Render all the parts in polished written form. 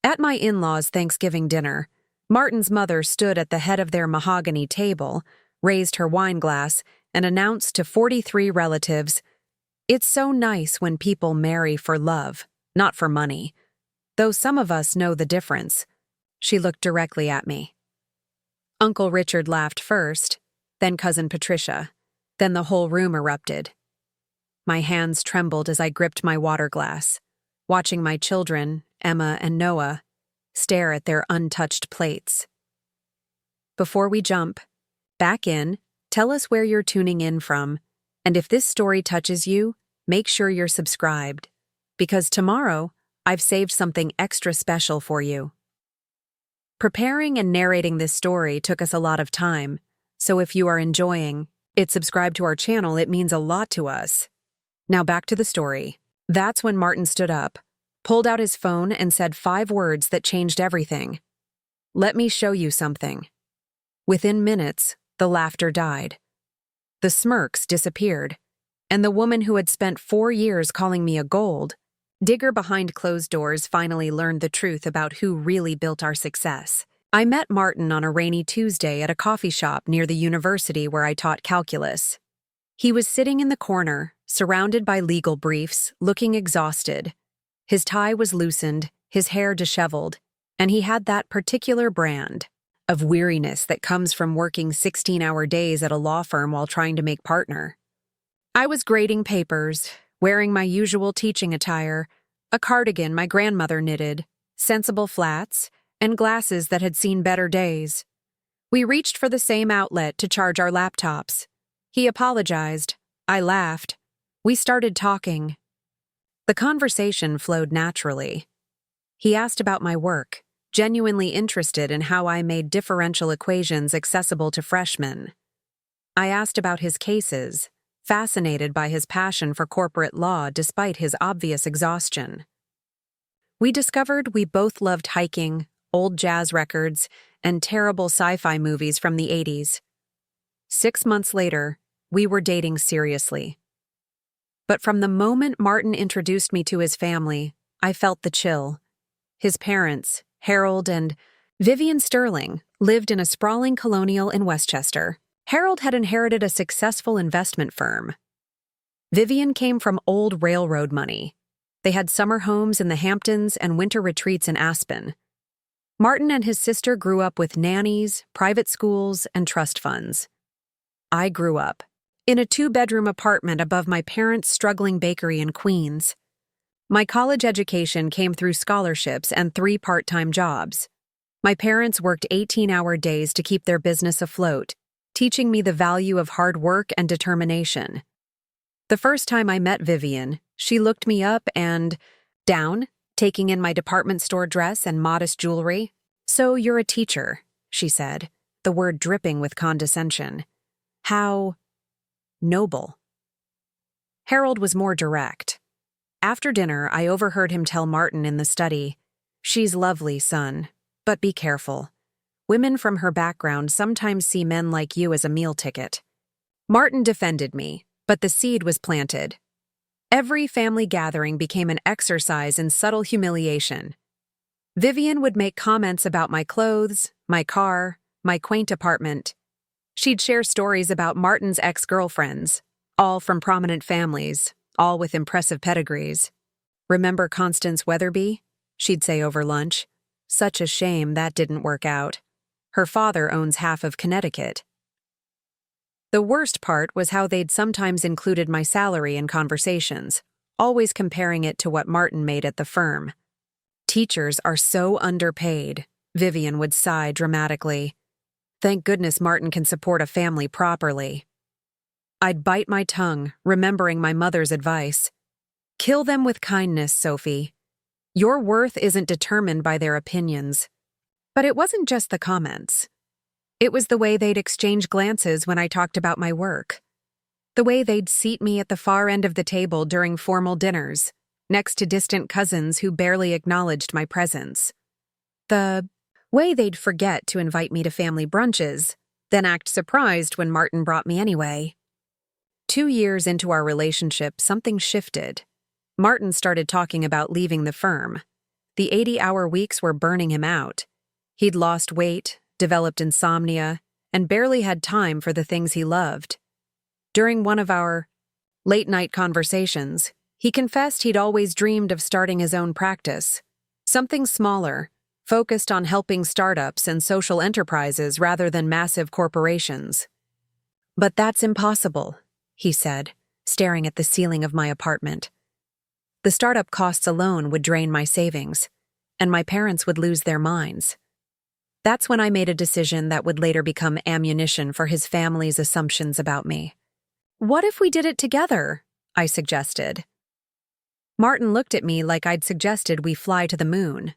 At my in-laws' Thanksgiving dinner, Martin's mother stood at the head of their mahogany table, raised her wine glass, and announced to 43 relatives, "It's so nice when people marry for love, not for money. Though some of us know the difference." She looked directly at me. Uncle Richard laughed first, then Cousin Patricia, then the whole room erupted. My hands trembled as I gripped my water glass, watching my children, Emma and Noah, stare at their untouched plates. Before we jump back in, tell us where you're tuning in from, and if this story touches you, make sure you're subscribed, because tomorrow I've saved something extra special for you. Preparing and narrating this story took us a lot of time, so if you are enjoying it, subscribe to our channel. It means a lot to us. Now back to the story. That's when Martin stood up, pulled out his phone, and said 5 words that changed everything. "Let me show you something." Within minutes, the laughter died. The smirks disappeared, and the woman who had spent 4 years calling me a gold digger behind closed doors finally learned the truth about who really built our success. I met Martin on a rainy Tuesday at a coffee shop near the university where I taught calculus. He was sitting in the corner, surrounded by legal briefs, looking exhausted. His tie was loosened, his hair disheveled, and he had that particular brand of weariness that comes from working 16-hour days at a law firm while trying to make partner. I was grading papers, wearing my usual teaching attire, a cardigan my grandmother knitted, sensible flats, and glasses that had seen better days. We reached for the same outlet to charge our laptops. He apologized. I laughed. We started talking. The conversation flowed naturally. He asked about my work, genuinely interested in how I made differential equations accessible to freshmen. I asked about his cases, fascinated by his passion for corporate law despite his obvious exhaustion. We discovered we both loved hiking, old jazz records, and terrible sci-fi movies from the 80s. 6 months later, we were dating seriously. But from the moment Martin introduced me to his family, I felt the chill. His parents, Harold and Vivian Sterling, lived in a sprawling colonial in Westchester. Harold had inherited a successful investment firm. Vivian came from old railroad money. They had summer homes in the Hamptons and winter retreats in Aspen. Martin and his sister grew up with nannies, private schools, and trust funds. I grew up in a 2-bedroom apartment above my parents' struggling bakery in Queens. My college education came through scholarships and 3 part-time jobs. My parents worked 18-hour days to keep their business afloat, teaching me the value of hard work and determination. The first time I met Vivian, she looked me up and down, taking in my department store dress and modest jewelry. "So you're a teacher," she said, the word dripping with condescension. "How noble." Harold was more direct. After dinner, I overheard him tell Martin in the study, "She's lovely, son, but be careful. Women from her background sometimes see men like you as a meal ticket." Martin defended me, but the seed was planted. Every family gathering became an exercise in subtle humiliation. Vivian would make comments about my clothes, my car, my quaint apartment. She'd share stories about Martin's ex-girlfriends, all from prominent families, all with impressive pedigrees. "Remember Constance Weatherby?" she'd say over lunch. "Such a shame that didn't work out. Her father owns half of Connecticut." The worst part was how they'd sometimes included my salary in conversations, always comparing it to what Martin made at the firm. "Teachers are so underpaid," Vivian would sigh dramatically. "Thank goodness Martin can support a family properly." I'd bite my tongue, remembering my mother's advice. "Kill them with kindness, Sophie. Your worth isn't determined by their opinions." But it wasn't just the comments. It was the way they'd exchange glances when I talked about my work. The way they'd seat me at the far end of the table during formal dinners, next to distant cousins who barely acknowledged my presence. The way they'd forget to invite me to family brunches, then act surprised when Martin brought me anyway. 2 years into our relationship, something shifted. Martin started talking about leaving the firm. The 80-hour weeks were burning him out. He'd lost weight, developed insomnia, and barely had time for the things he loved. During one of our late-night conversations, he confessed he'd always dreamed of starting his own practice, something smaller, focused on helping startups and social enterprises rather than massive corporations. "But that's impossible," he said, staring at the ceiling of my apartment. "The startup costs alone would drain my savings, and my parents would lose their minds." That's when I made a decision that would later become ammunition for his family's assumptions about me. "What if we did it together?" I suggested. Martin looked at me like I'd suggested we fly to the moon.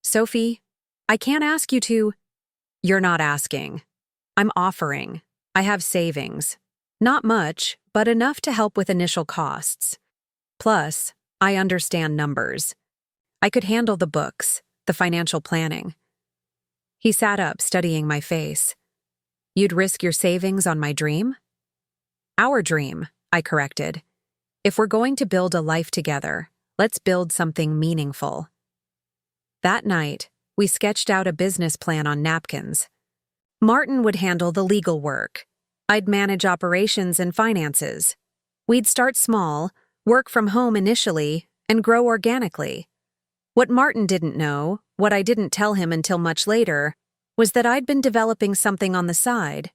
"Sophie, I can't ask you to—" "You're not asking. I'm offering. I have savings. Not much, but enough to help with initial costs. Plus, I understand numbers. I could handle the books, the financial planning." He sat up, studying my face. "You'd risk your savings on my dream?" "Our dream," I corrected. "If we're going to build a life together, let's build something meaningful." That night, we sketched out a business plan on napkins. Martin would handle the legal work. I'd manage operations and finances. We'd start small, work from home initially, and grow organically. What Martin didn't know, what I didn't tell him until much later, was that I'd been developing something on the side.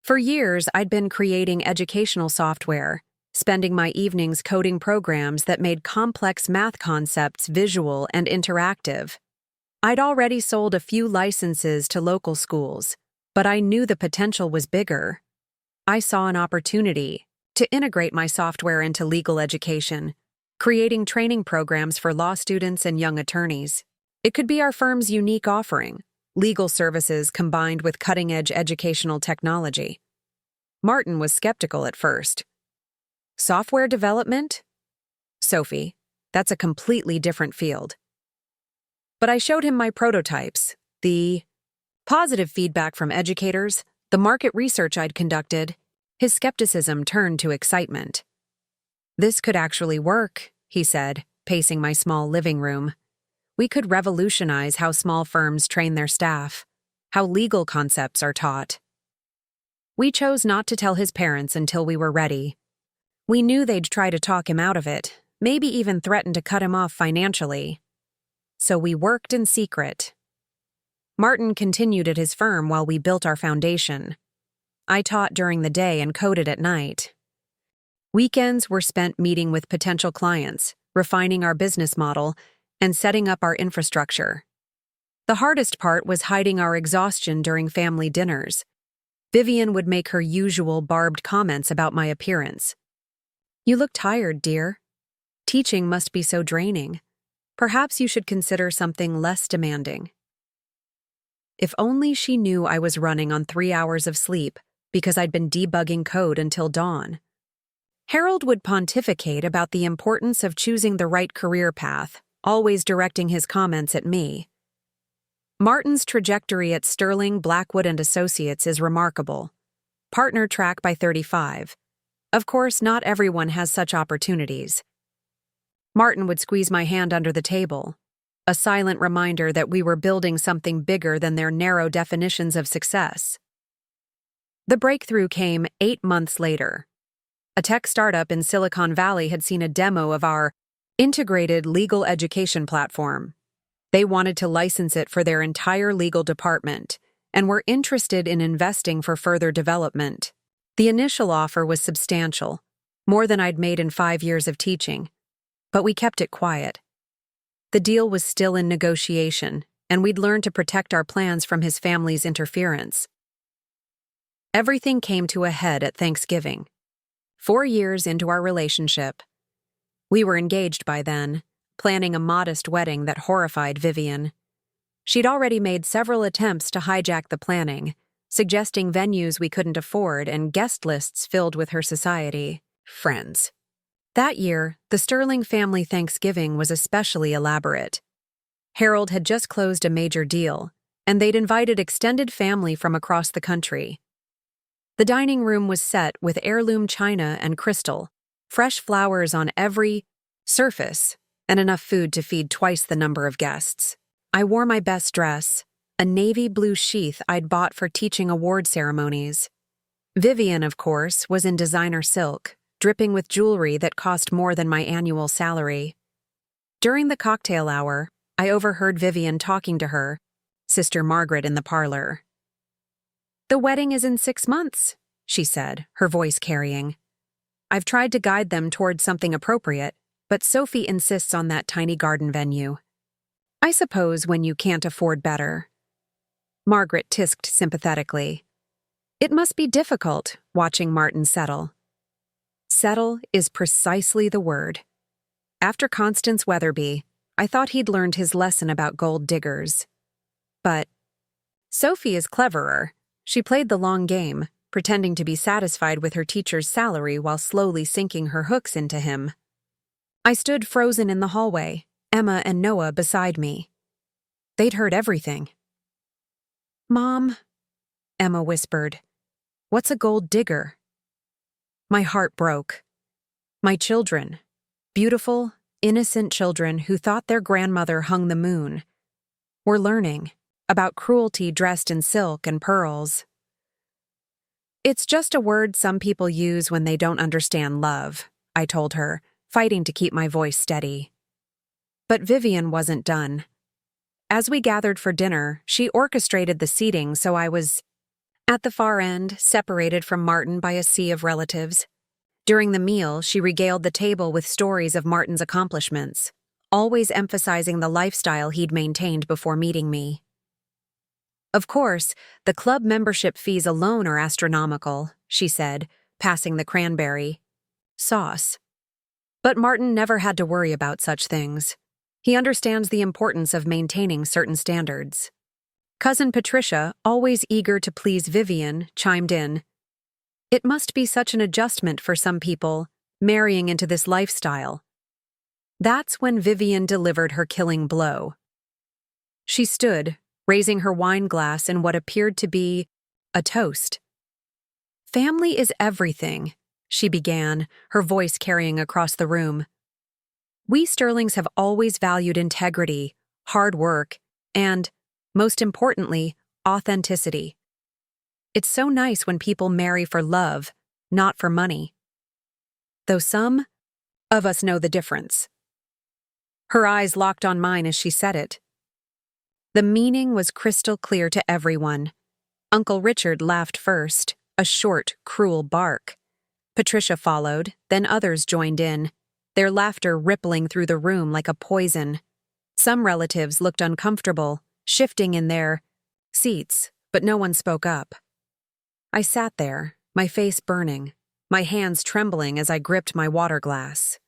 For years, I'd been creating educational software, spending my evenings coding programs that made complex math concepts visual and interactive. I'd already sold a few licenses to local schools, but I knew the potential was bigger. I saw an opportunity to integrate my software into legal education, creating training programs for law students and young attorneys. It could be our firm's unique offering, legal services combined with cutting-edge educational technology. Martin was skeptical at first. "Software development? Sophie, that's a completely different field." But I showed him my prototypes, the positive feedback from educators, the market research I'd conducted. His skepticism turned to excitement. "This could actually work," he said, pacing my small living room. "We could revolutionize how small firms train their staff, how legal concepts are taught." We chose not to tell his parents until we were ready. We knew they'd try to talk him out of it, maybe even threaten to cut him off financially. So we worked in secret. Martin continued at his firm while we built our foundation. I taught during the day and coded at night. Weekends were spent meeting with potential clients, refining our business model, and setting up our infrastructure. The hardest part was hiding our exhaustion during family dinners. Vivian would make her usual barbed comments about my appearance. "You look tired, dear. Teaching must be so draining. Perhaps you should consider something less demanding." If only she knew I was running on 3 hours of sleep because I'd been debugging code until dawn. Harold would pontificate about the importance of choosing the right career path, always directing his comments at me. Martin's trajectory at Sterling, Blackwood & Associates is remarkable. Partner track by 35. Of course, not everyone has such opportunities. Martin would squeeze my hand under the table, a silent reminder that we were building something bigger than their narrow definitions of success. The breakthrough came 8 months later. A tech startup in Silicon Valley had seen a demo of our integrated legal education platform. They wanted to license it for their entire legal department and were interested in investing for further development. The initial offer was substantial, more than I'd made in 5 years of teaching, but we kept it quiet. The deal was still in negotiation, and we'd learned to protect our plans from his family's interference. Everything came to a head at Thanksgiving. 4 years into our relationship. We were engaged by then, planning a modest wedding that horrified Vivian. She'd already made several attempts to hijack the planning, suggesting venues we couldn't afford and guest lists filled with her society friends. That year, the Sterling family Thanksgiving was especially elaborate. Harold had just closed a major deal, and they'd invited extended family from across the country. The dining room was set with heirloom china and crystal, fresh flowers on every surface, and enough food to feed twice the number of guests. I wore my best dress, a navy blue sheath I'd bought for teaching award ceremonies. Vivian, of course, was in designer silk, dripping with jewelry that cost more than my annual salary. During the cocktail hour, I overheard Vivian talking to her, Sister Margaret, in the parlor. "The wedding is in 6 months," she said, her voice carrying. I've tried to guide them towards something appropriate, but Sophie insists on that tiny garden venue. "I suppose when you can't afford better." Margaret tisked sympathetically. It must be difficult watching Martin settle. Settle is precisely the word. After Constance Weatherby, I thought he'd learned his lesson about gold diggers. But Sophie is cleverer. She played the long game, pretending to be satisfied with her teacher's salary while slowly sinking her hooks into him. I stood frozen in the hallway, Emma and Noah beside me. They'd heard everything. "Mom," Emma whispered, "what's a gold digger?" My heart broke. My children, beautiful, innocent children who thought their grandmother hung the moon, were learning about cruelty dressed in silk and pearls. "It's just a word some people use when they don't understand love," I told her, fighting to keep my voice steady. But Vivian wasn't done. As we gathered for dinner, she orchestrated the seating so I was at the far end, separated from Martin by a sea of relatives. During the meal, she regaled the table with stories of Martin's accomplishments, always emphasizing the lifestyle he'd maintained before meeting me. "Of course, the club membership fees alone are astronomical," she said, passing the cranberry sauce. But Martin never had to worry about such things. He understands the importance of maintaining certain standards. Cousin Patricia, always eager to please Vivian, chimed in. "It must be such an adjustment for some people, marrying into this lifestyle." That's when Vivian delivered her killing blow. She stood, raising her wine glass in what appeared to be a toast. "Family is everything," she began, her voice carrying across the room. "We Sterlings have always valued integrity, hard work, and, most importantly, authenticity. It's so nice when people marry for love, not for money. Though some of us know the difference." Her eyes locked on mine as she said it. The meaning was crystal clear to everyone. Uncle Richard laughed first, a short, cruel bark. Patricia followed, then others joined in, their laughter rippling through the room like a poison. Some relatives looked uncomfortable, shifting in their seats, but no one spoke up. I sat there, my face burning, my hands trembling as I gripped my water glass.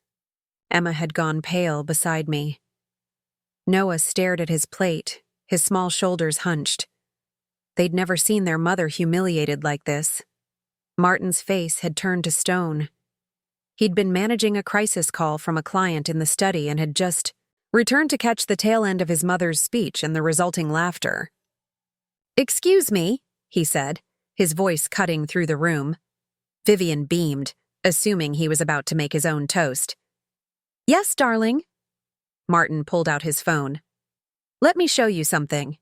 Emma had gone pale beside me. Noah stared at his plate, his small shoulders hunched. They'd never seen their mother humiliated like this. Martin's face had turned to stone. He'd been managing a crisis call from a client in the study and had just returned to catch the tail end of his mother's speech and the resulting laughter. "Excuse me," he said, his voice cutting through the room. Vivian beamed, assuming he was about to make his own toast. "Yes, darling." Martin pulled out his phone. "Let me show you something."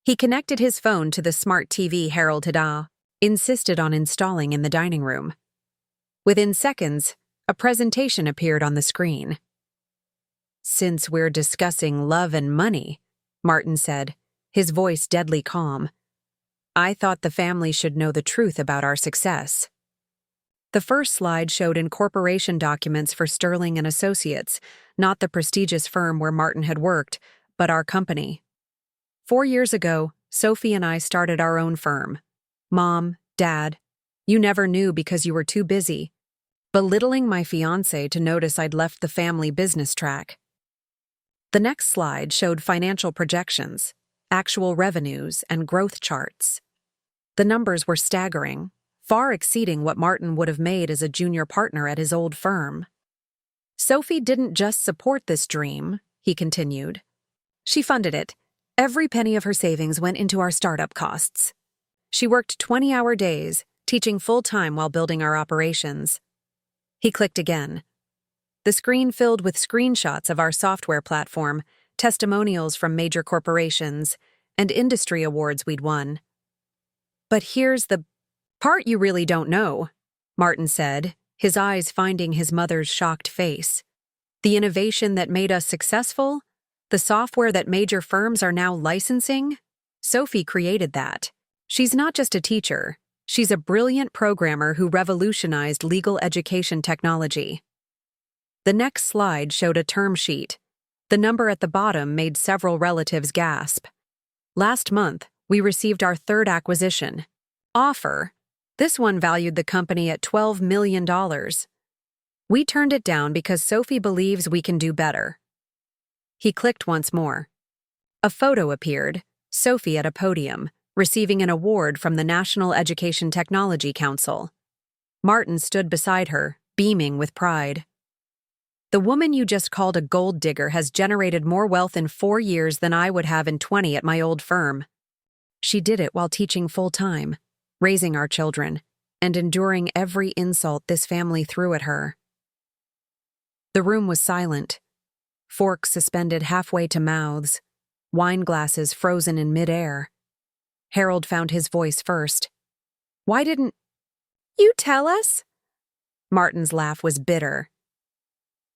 He connected his phone to the smart TV Harold had insisted on installing in the dining room. Within seconds, a presentation appeared on the screen. "Since we're discussing love and money," Martin said, his voice deadly calm, "I thought the family should know the truth about our success." The first slide showed incorporation documents for Sterling and Associates, not the prestigious firm where Martin had worked, but our company. 4 years ago, Sophie and I started our own firm. Mom, Dad, you never knew because you were too busy, belittling my fiancé to notice I'd left the family business track. The next slide showed financial projections, actual revenues, and growth charts. The numbers were staggering, far exceeding what Martin would have made as a junior partner at his old firm. Sophie didn't just support this dream, he continued. She funded it. Every penny of her savings went into our startup costs. She worked 20-hour days, teaching full-time while building our operations. He clicked again. the screen filled with screenshots of our software platform, testimonials from major corporations, and industry awards we'd won. But here's the part you really don't know, Martin said, his eyes finding his mother's shocked face. The innovation that made us successful? The software that major firms are now licensing? Sophie created that. She's not just a teacher. She's a brilliant programmer who revolutionized legal education technology. The next slide showed a term sheet. The number at the bottom made several relatives gasp. Last month, we received our third acquisition. Offer. This one valued the company at $12 million. We turned it down because Sophie believes we can do better. He clicked once more. A photo appeared, Sophie at a podium, receiving an award from the National Education Technology Council. Martin stood beside her, beaming with pride. The woman you just called a gold digger has generated more wealth in 4 years than I would have in 20 at my old firm. She did it while teaching full-time, raising our children, and enduring every insult this family threw at her. The room was silent. Forks suspended halfway to mouths, wine glasses frozen in midair. Harold found his voice first. Why didn't you tell us? Martin's laugh was bitter.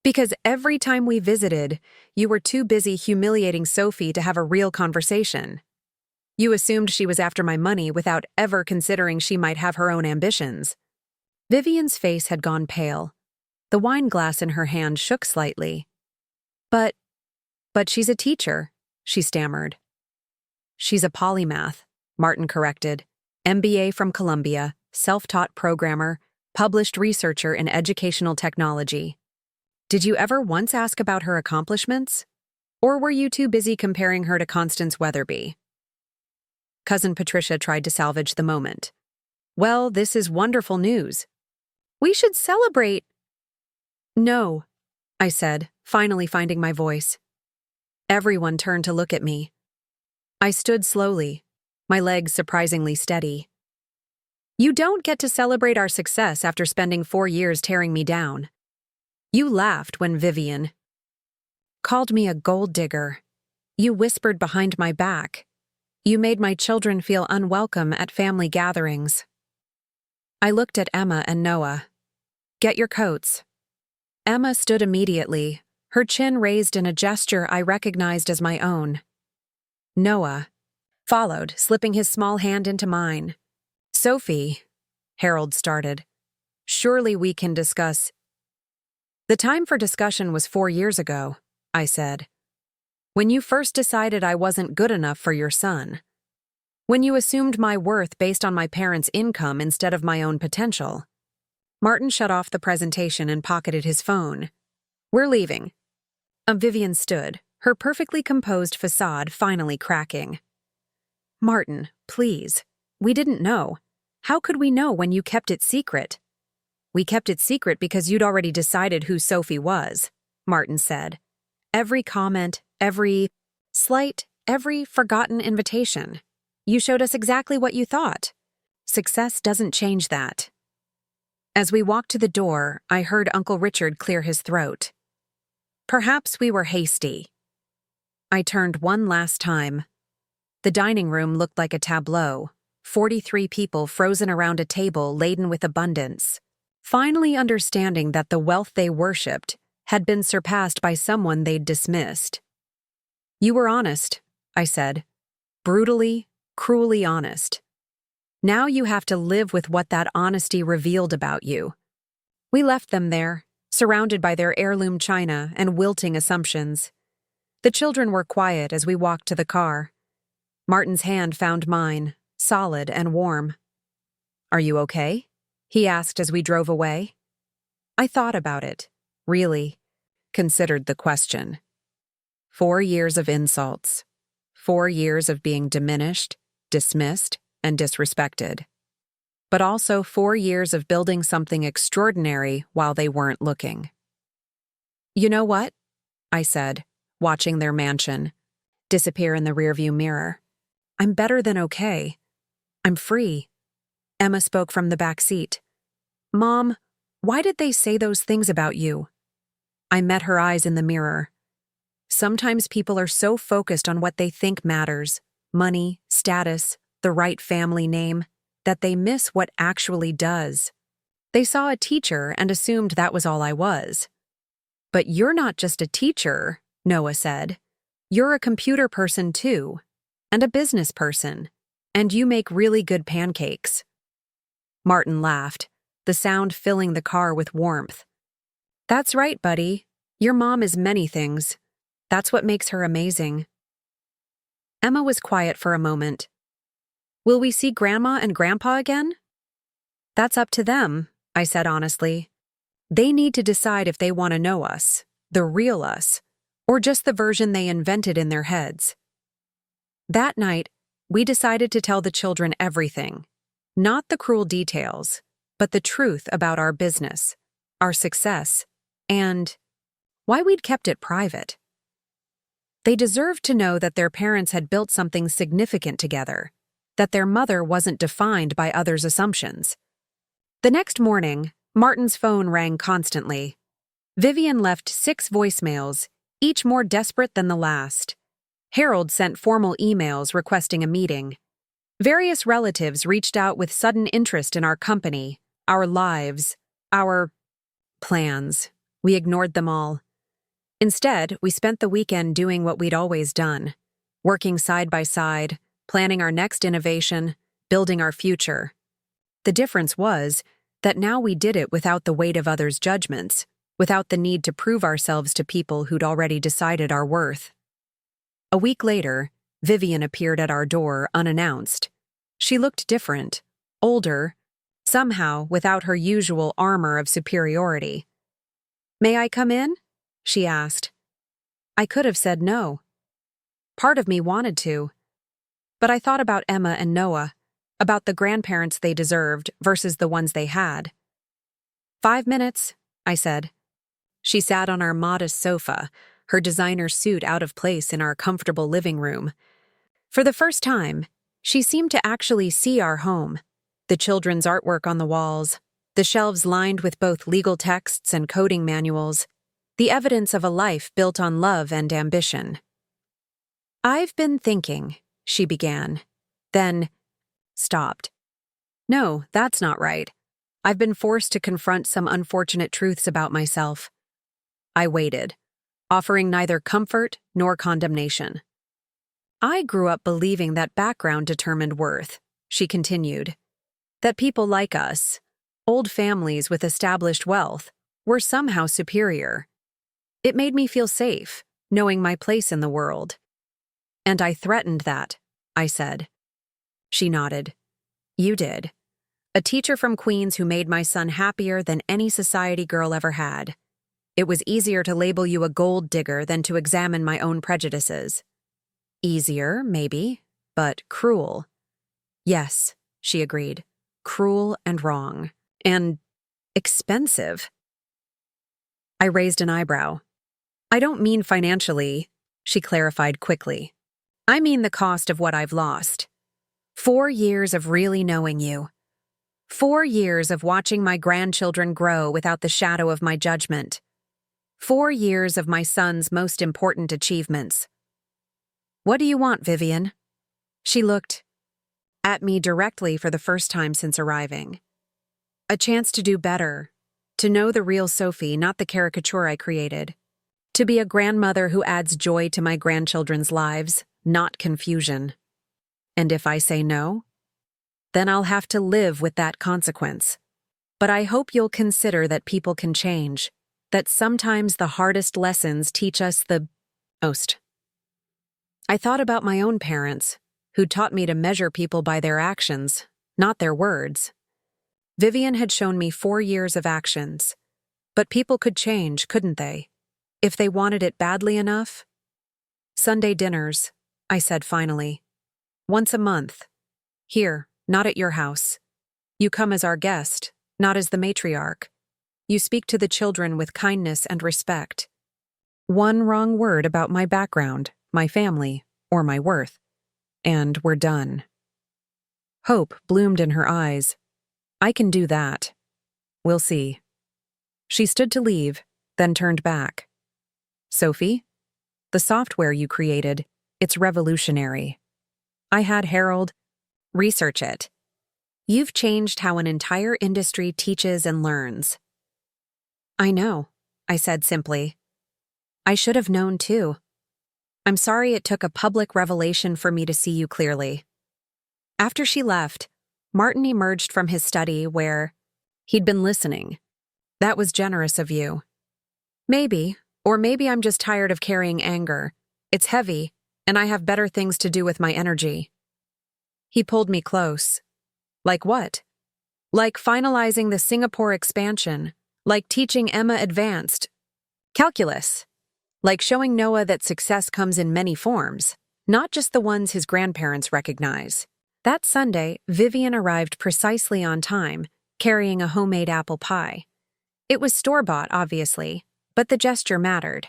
Because every time we visited, you were too busy humiliating Sophie to have a real conversation. You assumed she was after my money without ever considering she might have her own ambitions. Vivian's face had gone pale. The wine glass in her hand shook slightly. But she's a teacher, she stammered. She's a polymath, Martin corrected. MBA from Columbia, self-taught programmer, published researcher in educational technology. Did you ever once ask about her accomplishments? Or were you too busy comparing her to Constance Weatherby? Cousin Patricia tried to salvage the moment. Well, this is wonderful news. We should celebrate. No, I said, finally finding my voice. Everyone turned to look at me. I stood slowly, my legs surprisingly steady. You don't get to celebrate our success after spending 4 years tearing me down. You laughed when Vivian called me a gold digger. You whispered behind my back. You made my children feel unwelcome at family gatherings. I looked at Emma and Noah. Get your coats. Emma stood immediately, her chin raised in a gesture I recognized as my own. Noah followed, slipping his small hand into mine. Sophie, Harold started. Surely we can discuss. The time for discussion was 4 years ago, I said. When you first decided I wasn't good enough for your son. When you assumed my worth based on my parents' income instead of my own potential. Martin shut off the presentation and pocketed his phone. We're leaving. Vivian stood, her perfectly composed facade finally cracking. Martin, please. We didn't know. How could we know when you kept it secret? We kept it secret because you'd already decided who Sophie was, Martin said. Every comment, every slight, every forgotten invitation. You showed us exactly what you thought. Success doesn't change that. As we walked to the door, I heard Uncle Richard clear his throat. Perhaps we were hasty. I turned one last time. The dining room looked like a tableau, 43 people frozen around a table laden with abundance, finally understanding that the wealth they worshipped had been surpassed by someone they'd dismissed. You were honest, I said. Brutally, cruelly honest. Now you have to live with what that honesty revealed about you. We left them there, surrounded by their heirloom china and wilting assumptions. The children were quiet as we walked to the car. Martin's hand found mine, solid and warm. Are you okay? He asked as we drove away. I thought about it, really, considered the question. 4 years of insults. 4 years of being diminished, dismissed, and disrespected. But also 4 years of building something extraordinary while they weren't looking. You know what? I said, watching their mansion disappear in the rearview mirror. I'm better than okay. I'm free. Emma spoke from the back seat. Mom, why did they say those things about you? I met her eyes in the mirror. Sometimes people are so focused on what they think matters, money, status, the right family name, that they miss what actually does. They saw a teacher and assumed that was all I was. But you're not just a teacher, Noah said. You're a computer person too, and a business person, and you make really good pancakes. Martin laughed, the sound filling the car with warmth. That's right, buddy. Your mom is many things. That's what makes her amazing. Emma was quiet for a moment. Will we see Grandma and Grandpa again? That's up to them, I said honestly. They need to decide if they want to know us, the real us, or just the version they invented in their heads. That night, we decided to tell the children everything, not the cruel details, but the truth about our business, our success, and why we'd kept it private. They deserved to know that their parents had built something significant together, that their mother wasn't defined by others' assumptions. The next morning, Martin's phone rang constantly. Vivian left 6 voicemails, each more desperate than the last. Harold sent formal emails requesting a meeting. Various relatives reached out with sudden interest in our company, our lives, our plans. We ignored them all. Instead, we spent the weekend doing what we'd always done, working side by side, planning our next innovation, building our future. The difference was that now we did it without the weight of others' judgments, without the need to prove ourselves to people who'd already decided our worth. A week later, Vivian appeared at our door unannounced. She looked different, older, somehow without her usual armor of superiority. "May I come in?" she asked. I could have said no. Part of me wanted to. But I thought about Emma and Noah, about the grandparents they deserved versus the ones they had. 5 minutes, I said. She sat on our modest sofa, her designer suit out of place in our comfortable living room. For the first time, she seemed to actually see our home, the children's artwork on the walls, the shelves lined with both legal texts and coding manuals, the evidence of a life built on love and ambition. "I've been thinking," she began, then stopped. "No, that's not right. I've been forced to confront some unfortunate truths about myself." I waited, offering neither comfort nor condemnation. "I grew up believing that background determined worth," she continued. "That people like us, old families with established wealth, were somehow superior. It made me feel safe, knowing my place in the world. And I threatened that," I said. She nodded. "You did. A teacher from Queens who made my son happier than any society girl ever had. It was easier to label you a gold digger than to examine my own prejudices. Easier, maybe, but cruel." "Yes," she agreed. "Cruel and wrong. And expensive." I raised an eyebrow. "I don't mean financially," she clarified quickly. "I mean the cost of what I've lost. 4 years of really knowing you. 4 years of watching my grandchildren grow without the shadow of my judgment. 4 years of my son's most important achievements. What do you want, Vivian?" She looked at me directly for the first time since arriving. "A chance to do better, to know the real Sophie, not the caricature I created. To be a grandmother who adds joy to my grandchildren's lives, not confusion. And if I say no, then I'll have to live with that consequence. But I hope you'll consider that people can change, that sometimes the hardest lessons teach us the most." I thought about my own parents, who taught me to measure people by their actions, not their words. Vivian had shown me 4 years of actions. But people could change, couldn't they? If they wanted it badly enough? "Sunday dinners," I said finally. "Once a month. Here, not at your house. You come as our guest, not as the matriarch. You speak to the children with kindness and respect. One wrong word about my background, my family, or my worth, and we're done." Hope bloomed in her eyes. "I can do that. We'll see." She stood to leave, then turned back. Sophie, the software you created, it's revolutionary. I had Harold research it. You've changed how an entire industry teaches and learns. I know, I said simply. I should have known too. I'm sorry it took a public revelation for me to see you clearly. After she left, Martin emerged from his study where he'd been listening. That was generous of you. Maybe, or maybe I'm just tired of carrying anger. It's heavy, and I have better things to do with my energy. He pulled me close. Like what? Like finalizing the Singapore expansion, like teaching Emma advanced calculus, like showing Noah that success comes in many forms, not just the ones his grandparents recognize. That Sunday, Vivian arrived precisely on time, carrying a homemade apple pie. It was store-bought, obviously, but the gesture mattered.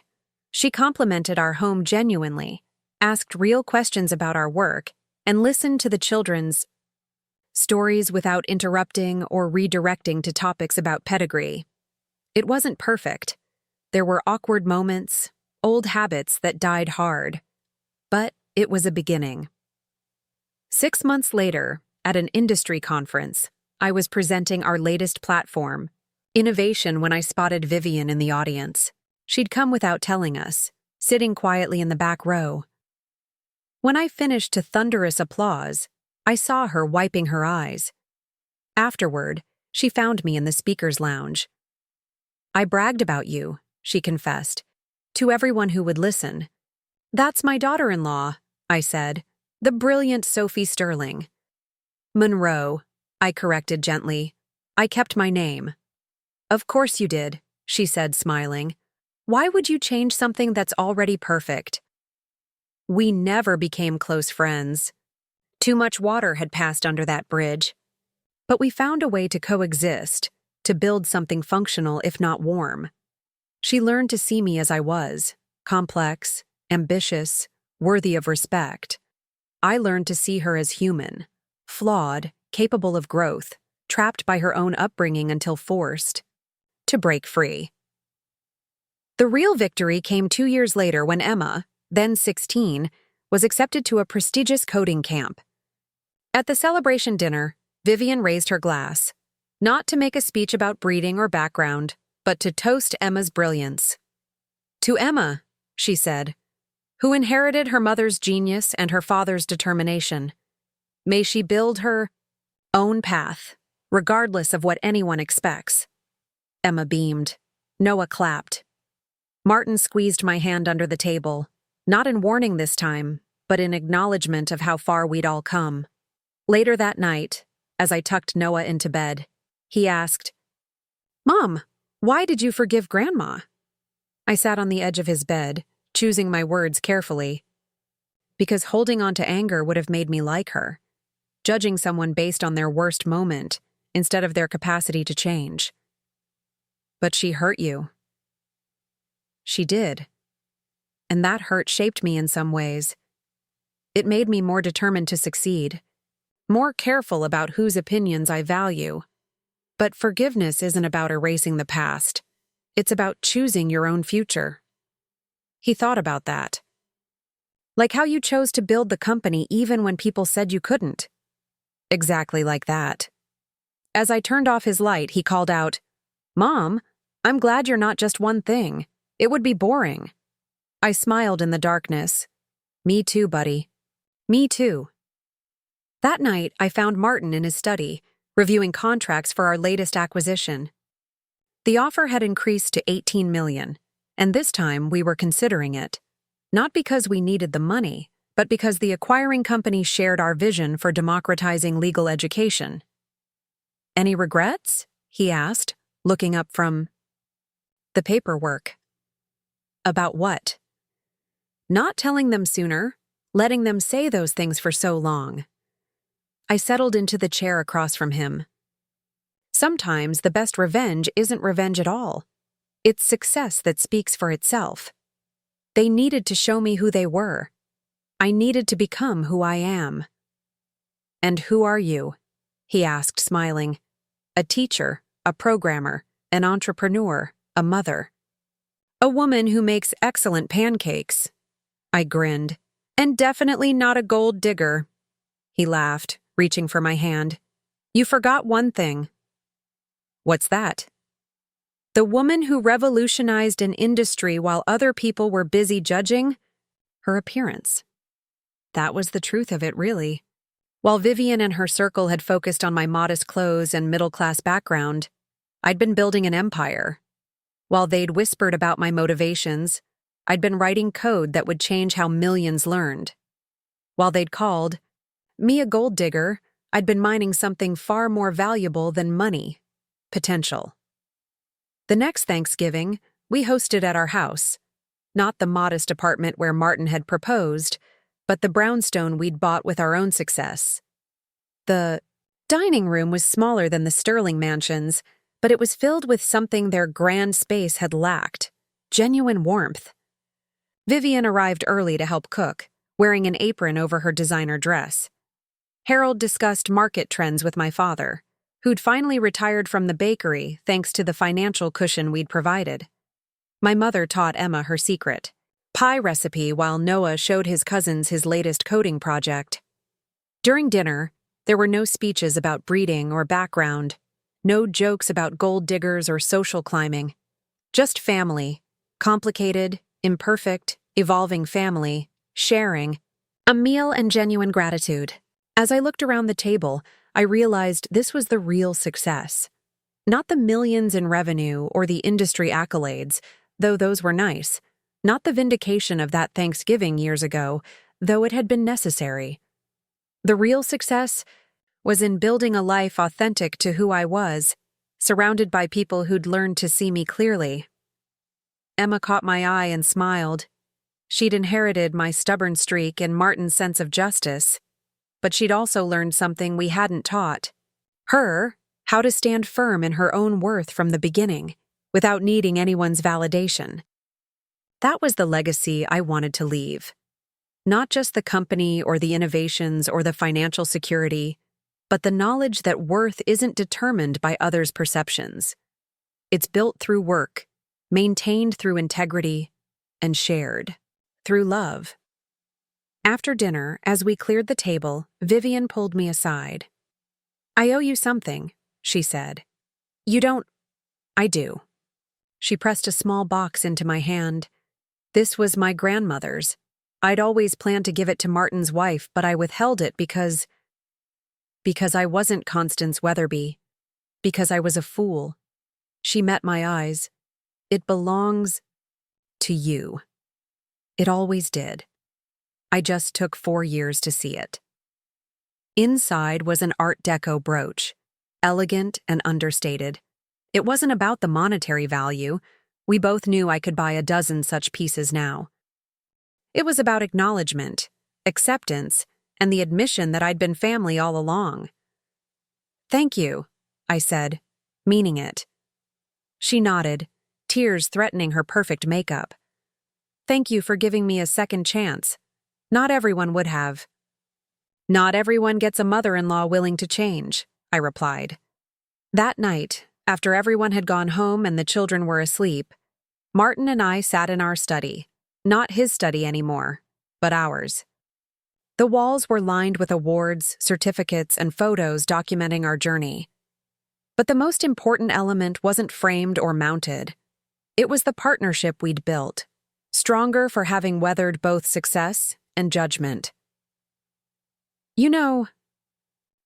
She complimented our home genuinely, asked real questions about our work, and listened to the children's stories without interrupting or redirecting to topics about pedigree. It wasn't perfect. There were awkward moments, old habits that died hard. But it was a beginning. 6 months later, at an industry conference, I was presenting our latest platform, Innovation, when I spotted Vivian in the audience. She'd come without telling us, sitting quietly in the back row. When I finished to thunderous applause, I saw her wiping her eyes. Afterward, she found me in the speaker's lounge. I bragged about you, she confessed, to everyone who would listen. That's my daughter-in-law, I said, the brilliant Sophie Sterling. Monroe, I corrected gently. I kept my name. Of course you did, she said, smiling. Why would you change something that's already perfect? We never became close friends. Too much water had passed under that bridge. But we found a way to coexist, to build something functional if not warm. She learned to see me as I was, complex, ambitious, worthy of respect. I learned to see her as human, flawed, capable of growth, trapped by her own upbringing until forced to break free. The real victory came 2 years later when Emma, then 16, was accepted to a prestigious coding camp. At the celebration dinner, Vivian raised her glass, not to make a speech about breeding or background, but to toast Emma's brilliance. To Emma, she said, who inherited her mother's genius and her father's determination. May she build her own path, regardless of what anyone expects. Emma beamed. Noah clapped. Martin squeezed my hand under the table, not in warning this time, but in acknowledgement of how far we'd all come. Later that night, as I tucked Noah into bed, he asked, Mom, why did you forgive Grandma? I sat on the edge of his bed, choosing my words carefully. Because holding on to anger would have made me like her, judging someone based on their worst moment instead of their capacity to change. But she hurt you. She did. And that hurt shaped me in some ways. It made me more determined to succeed, more careful about whose opinions I value. But forgiveness isn't about erasing the past. It's about choosing your own future. He thought about that. Like how you chose to build the company even when people said you couldn't. Exactly like that. As I turned off his light, he called out, Mom, I'm glad you're not just one thing. It would be boring. I smiled in the darkness. Me too, buddy. Me too. That night, I found Martin in his study, reviewing contracts for our latest acquisition. The offer had increased to $18 million, and this time we were considering it. Not because we needed the money, but because the acquiring company shared our vision for democratizing legal education. Any regrets? He asked, looking up from the paperwork. About what? Not telling them sooner, letting them say those things for so long. I settled into the chair across from him. Sometimes the best revenge isn't revenge at all. It's success that speaks for itself. They needed to show me who they were. I needed to become who I am. And who are you? He asked, smiling. A teacher, a programmer, an entrepreneur, a mother. A woman who makes excellent pancakes. I grinned. And definitely not a gold digger. He laughed, reaching for my hand. You forgot one thing. What's that? The woman who revolutionized an industry while other people were busy judging her appearance. That was the truth of it, really. While Vivian and her circle had focused on my modest clothes and middle-class background, I'd been building an empire. While they'd whispered about my motivations, I'd been writing code that would change how millions learned. While they'd called me a gold digger, I'd been mining something far more valuable than money: potential. The next Thanksgiving, we hosted at our house. Not the modest apartment where Martin had proposed, but the brownstone we'd bought with our own success. The dining room was smaller than the Sterling mansions, but it was filled with something their grand space had lacked: genuine warmth. Vivian arrived early to help cook, wearing an apron over her designer dress. Harold discussed market trends with my father, who'd finally retired from the bakery thanks to the financial cushion we'd provided. My mother taught Emma her secret pie recipe while Noah showed his cousins his latest coding project. During dinner, there were no speeches about breeding or background, no jokes about gold diggers or social climbing. Just family, complicated, imperfect, evolving family, sharing, a meal and genuine gratitude. As I looked around the table, I realized this was the real success. Not the millions in revenue or the industry accolades, though those were nice. Not the vindication of that Thanksgiving years ago, though it had been necessary. The real success was in building a life authentic to who I was, surrounded by people who'd learned to see me clearly. Emma caught my eye and smiled. She'd inherited my stubborn streak and Martin's sense of justice, but she'd also learned something we hadn't taught. Her, how to stand firm in her own worth from the beginning, without needing anyone's validation. That was the legacy I wanted to leave. Not just the company or the innovations or the financial security, but the knowledge that worth isn't determined by others' perceptions. It's built through work, maintained through integrity, and shared through love. After dinner, as we cleared the table, Vivian pulled me aside. I owe you something, she said. You don't. I do. She pressed a small box into my hand. This was my grandmother's. I'd always planned to give it to Martin's wife, but I withheld it because I wasn't Constance Weatherby. Because I was a fool. She met my eyes. It belongs to you. It always did. I just took 4 years to see it. Inside was an Art Deco brooch, elegant and understated. It wasn't about the monetary value. We both knew I could buy a dozen such pieces now. It was about acknowledgement, acceptance, and the admission that I'd been family all along. Thank you, I said, meaning it. She nodded, tears threatening her perfect makeup. Thank you for giving me a second chance. Not everyone would have. Not everyone gets a mother-in-law willing to change, I replied. That night, after everyone had gone home and the children were asleep, Martin and I sat in our study. Not his study anymore, but ours. The walls were lined with awards, certificates, and photos documenting our journey. But the most important element wasn't framed or mounted. It was the partnership we'd built, stronger for having weathered both success and judgment. You know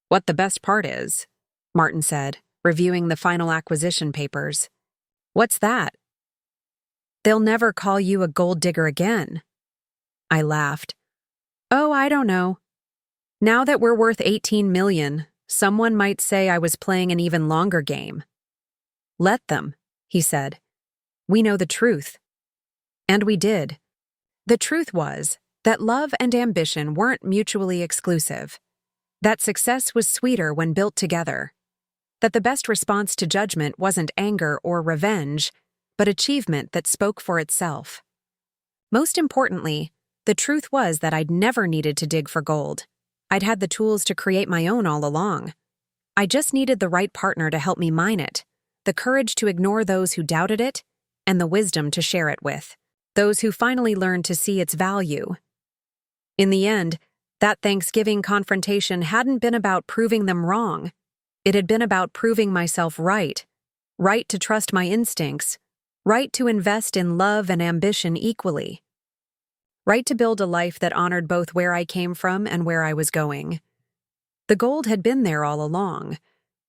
what the best part is, Martin said, reviewing the final acquisition papers. What's that? They'll never call you a gold digger again. I laughed. Oh, I don't know. Now that we're worth $18 million, someone might say I was playing an even longer game. Let them, he said. We know the truth. And we did. The truth was that love and ambition weren't mutually exclusive. That success was sweeter when built together. That the best response to judgment wasn't anger or revenge, but achievement that spoke for itself. Most importantly, the truth was that I'd never needed to dig for gold. I'd had the tools to create my own all along. I just needed the right partner to help me mine it, the courage to ignore those who doubted it, and the wisdom to share it with, those who finally learned to see its value. In the end, that Thanksgiving confrontation hadn't been about proving them wrong. It had been about proving myself right to trust my instincts, right to invest in love and ambition equally, right to build a life that honored both where I came from and where I was going. The gold had been there all along,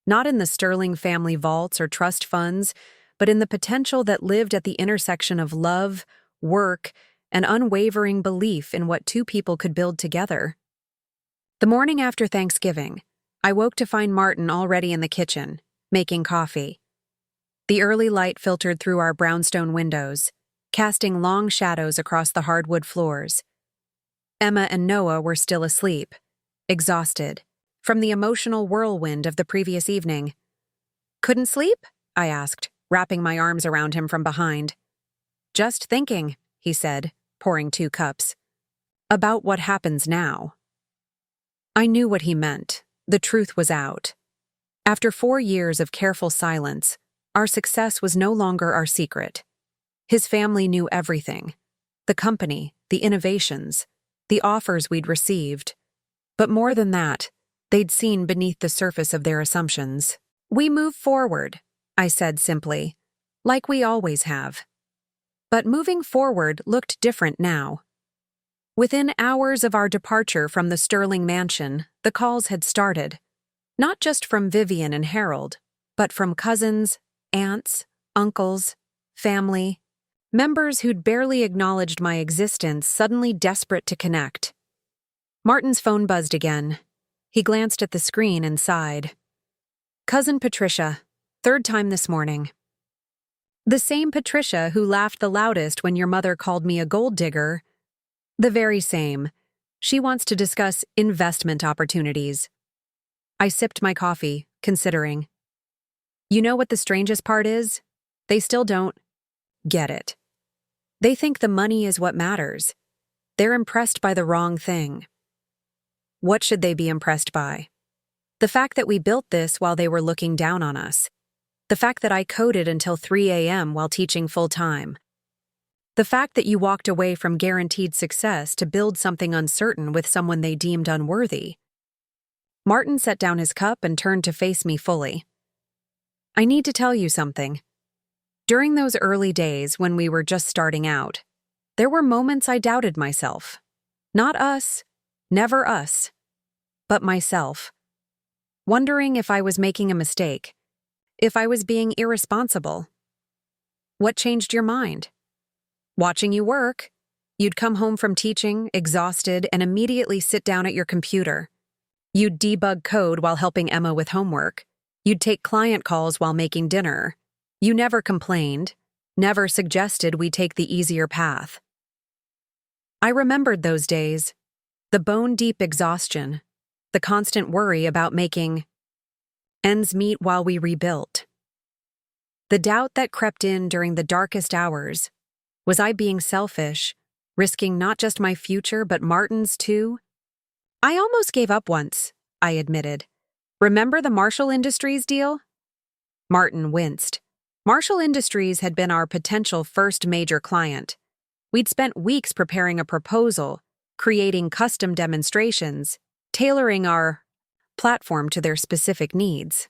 not in the sterling family vaults or trust funds, but in the potential that lived at the intersection of love, work, and unwavering belief in what two people could build together. The morning after Thanksgiving, I woke to find Martin already in the kitchen, making coffee. The early light filtered through our brownstone windows, casting long shadows across the hardwood floors. Emma and Noah were still asleep, exhausted, from the emotional whirlwind of the previous evening. "Couldn't sleep?" I asked, wrapping my arms around him from behind. "Just thinking," he said, pouring 2 cups. "About what happens now." I knew what he meant. The truth was out. After 4 years of careful silence, our success was no longer our secret. His family knew everything. The company, the innovations, the offers we'd received. But more than that, they'd seen beneath the surface of their assumptions. "We move forward," I said simply, "like we always have." But moving forward looked different now. Within hours of our departure from the Sterling mansion, the calls had started. Not just from Vivian and Harold, but from cousins, aunts, uncles, family, members who'd barely acknowledged my existence, suddenly desperate to connect. Martin's phone buzzed again. He glanced at the screen and sighed. "Cousin Patricia, 3rd time this morning." "The same Patricia who laughed the loudest when your mother called me a gold digger?" "The very same. She wants to discuss investment opportunities." I sipped my coffee, considering. You know what the strangest part is? They still don't get it. They think the money is what matters. They're impressed by the wrong thing. What should they be impressed by? The fact that we built this while they were looking down on us. The fact that I coded until 3 a.m. while teaching full-time. The fact that you walked away from guaranteed success to build something uncertain with someone they deemed unworthy. Martin set down his cup and turned to face me fully. "I need to tell you something. During those early days when we were just starting out, there were moments I doubted myself. Not us, never us, but myself. Wondering if I was making a mistake, if I was being irresponsible. What changed your mind? Watching you work. You'd come home from teaching, exhausted, and immediately sit down at your computer. You'd debug code while helping Emma with homework. You'd take client calls while making dinner. You never complained, never suggested we take the easier path. I remembered those days, the bone-deep exhaustion, the constant worry about making ends meet while we rebuilt. The doubt that crept in during the darkest hours. Was I being selfish, risking not just my future but Martin's too? "I almost gave up once," I admitted. "Remember the Marshall Industries deal?" Martin winced. Marshall Industries had been our potential first major client. We'd spent weeks preparing a proposal, creating custom demonstrations, tailoring our platform to their specific needs.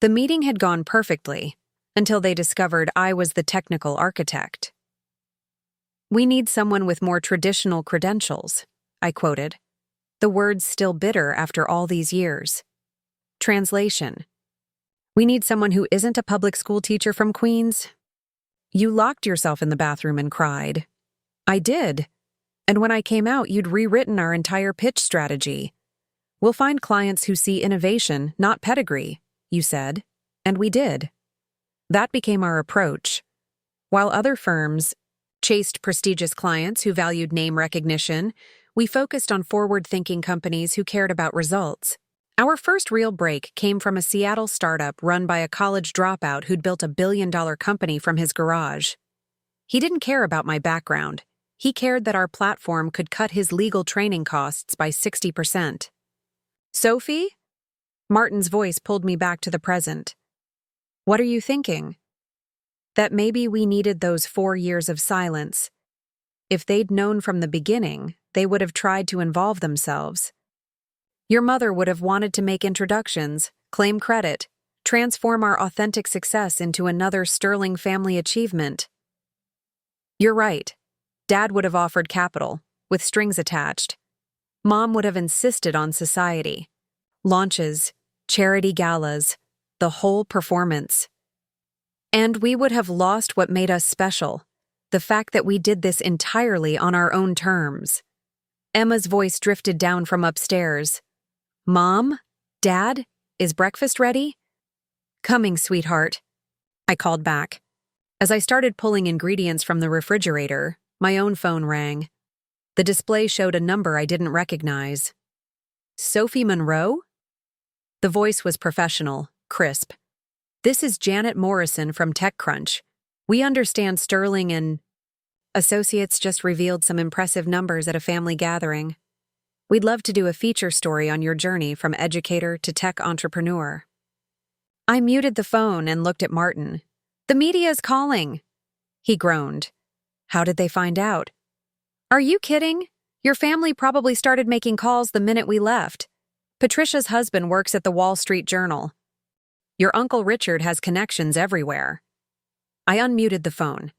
The meeting had gone perfectly, until they discovered I was the technical architect. "We need someone with more traditional credentials," I quoted, the words still bitter after all these years. Translation: "We need someone who isn't a public school teacher from Queens." "You locked yourself in the bathroom and cried." "I did. And when I came out, you'd rewritten our entire pitch strategy. We'll find clients who see innovation, not pedigree," you said. And we did. That became our approach. While other firms chased prestigious clients who valued name recognition, we focused on forward-thinking companies who cared about results. Our first real break came from a Seattle startup run by a college dropout who'd built a billion-dollar company from his garage. He didn't care about my background. He cared that our platform could cut his legal training costs by 60%. "Sophie?" Martin's voice pulled me back to the present. "What are you thinking?" That maybe we needed those 4 years of silence. If they'd known from the beginning, they would have tried to involve themselves. Your mother would have wanted to make introductions, claim credit, transform our authentic success into another sterling family achievement. You're right. Dad would have offered capital, with strings attached. Mom would have insisted on society. Launches, charity galas, the whole performance. And we would have lost what made us special, the fact that we did this entirely on our own terms. Emma's voice drifted down from upstairs. Mom? Dad? Is breakfast ready? Coming, sweetheart. I called back. As I started pulling ingredients from the refrigerator, my own phone rang. The display showed a number I didn't recognize. Sophie Monroe? The voice was professional, crisp. This is Janet Morrison from TechCrunch. We understand Sterling and Associates just revealed some impressive numbers at a family gathering. We'd love to do a feature story on your journey from educator to tech entrepreneur. I muted the phone and looked at Martin. The media is calling. He groaned. How did they find out? Are you kidding? Your family probably started making calls the minute we left. Patricia's husband works at the Wall Street Journal. Your Uncle Richard has connections everywhere. I unmuted the phone.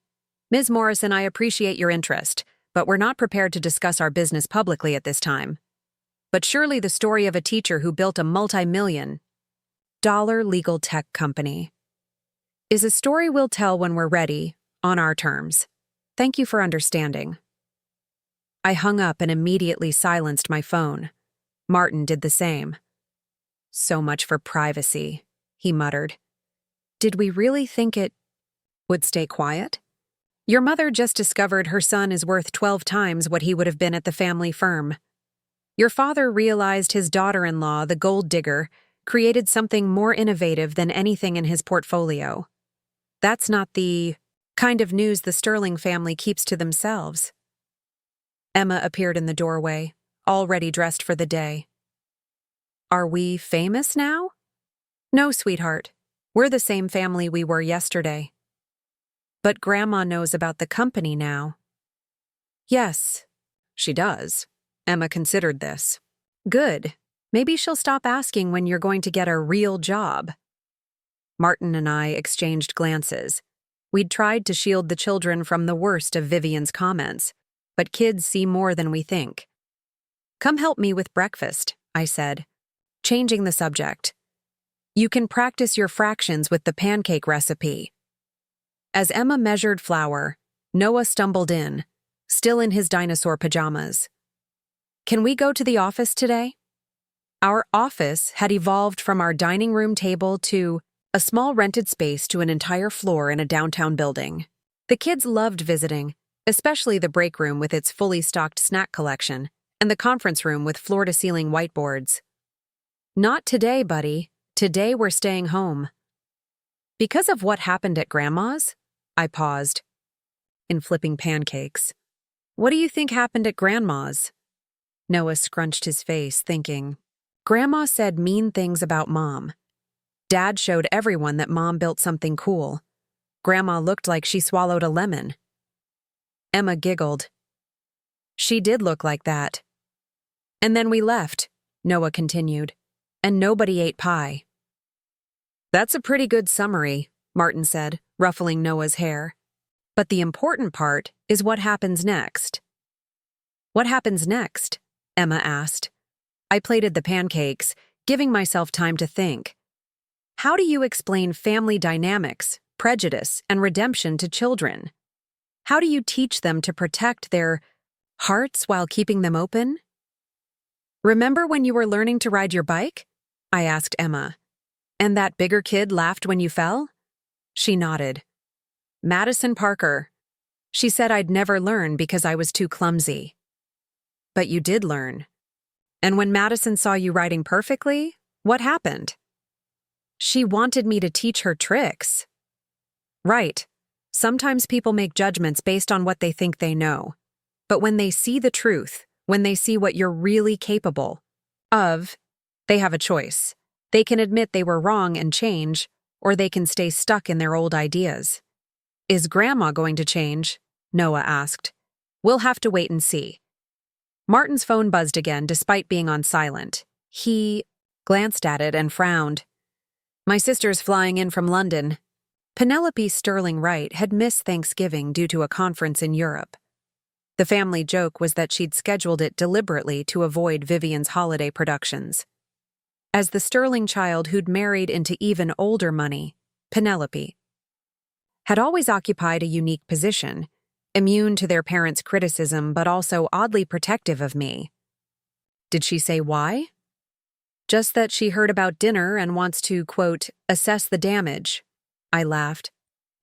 Ms. Morrison, I appreciate your interest, but we're not prepared to discuss our business publicly at this time. But surely the story of a teacher who built a multi-million-dollar legal tech company is a story we'll tell when we're ready, on our terms. Thank you for understanding. I hung up and immediately silenced my phone. Martin did the same. So much for privacy, he muttered. Did we really think it would stay quiet? Your mother just discovered her son is worth 12 times what he would have been at the family firm. Your father realized his daughter-in-law, the gold digger, created something more innovative than anything in his portfolio. That's not the kind of news the Sterling family keeps to themselves. Emma appeared in the doorway, already dressed for the day. Are we famous now? No, sweetheart. We're the same family we were yesterday. But Grandma knows about the company now. Yes, she does. Emma considered this. Good. Maybe she'll stop asking when you're going to get a real job. Martin and I exchanged glances. We'd tried to shield the children from the worst of Vivian's comments, but kids see more than we think. Come help me with breakfast, I said, changing the subject. You can practice your fractions with the pancake recipe. As Emma measured flour, Noah stumbled in, still in his dinosaur pajamas. Can we go to the office today? Our office had evolved from our dining room table to a small rented space to an entire floor in a downtown building. The kids loved visiting, especially the break room with its fully stocked snack collection, and the conference room with floor-to-ceiling whiteboards. Not today, buddy. Today we're staying home. Because of what happened at Grandma's? I paused. In flipping pancakes. What do you think happened at Grandma's? Noah scrunched his face, thinking. Grandma said mean things about Mom. Dad showed everyone that Mom built something cool. Grandma looked like she swallowed a lemon. Emma giggled. She did look like that. And then we left, Noah continued, and nobody ate pie. That's a pretty good summary, Martin said, ruffling Noah's hair. But the important part is what happens next. What happens next? Emma asked. I plated the pancakes, giving myself time to think. How do you explain family dynamics, prejudice, and redemption to children? How do you teach them to protect their hearts while keeping them open? Remember when you were learning to ride your bike? I asked Emma. And that bigger kid laughed when you fell? She nodded. Madison Parker. She said I'd never learn because I was too clumsy. But you did learn. And when Madison saw you riding perfectly, what happened? She wanted me to teach her tricks. Right. Sometimes people make judgments based on what they think they know. But when they see the truth, when they see what you're really capable of, they have a choice. They can admit they were wrong and change, or they can stay stuck in their old ideas. Is Grandma going to change? Noah asked. We'll have to wait and see. Martin's phone buzzed again despite being on silent. He glanced at it and frowned. My sister's flying in from London. Penelope Sterling Wright had missed Thanksgiving due to a conference in Europe. The family joke was that she'd scheduled it deliberately to avoid Vivian's holiday productions. As the Sterling child who'd married into even older money, Penelope had always occupied a unique position, immune to their parents' criticism but also oddly protective of me. Did she say why? Just that she heard about dinner and wants to, quote, assess the damage. I laughed.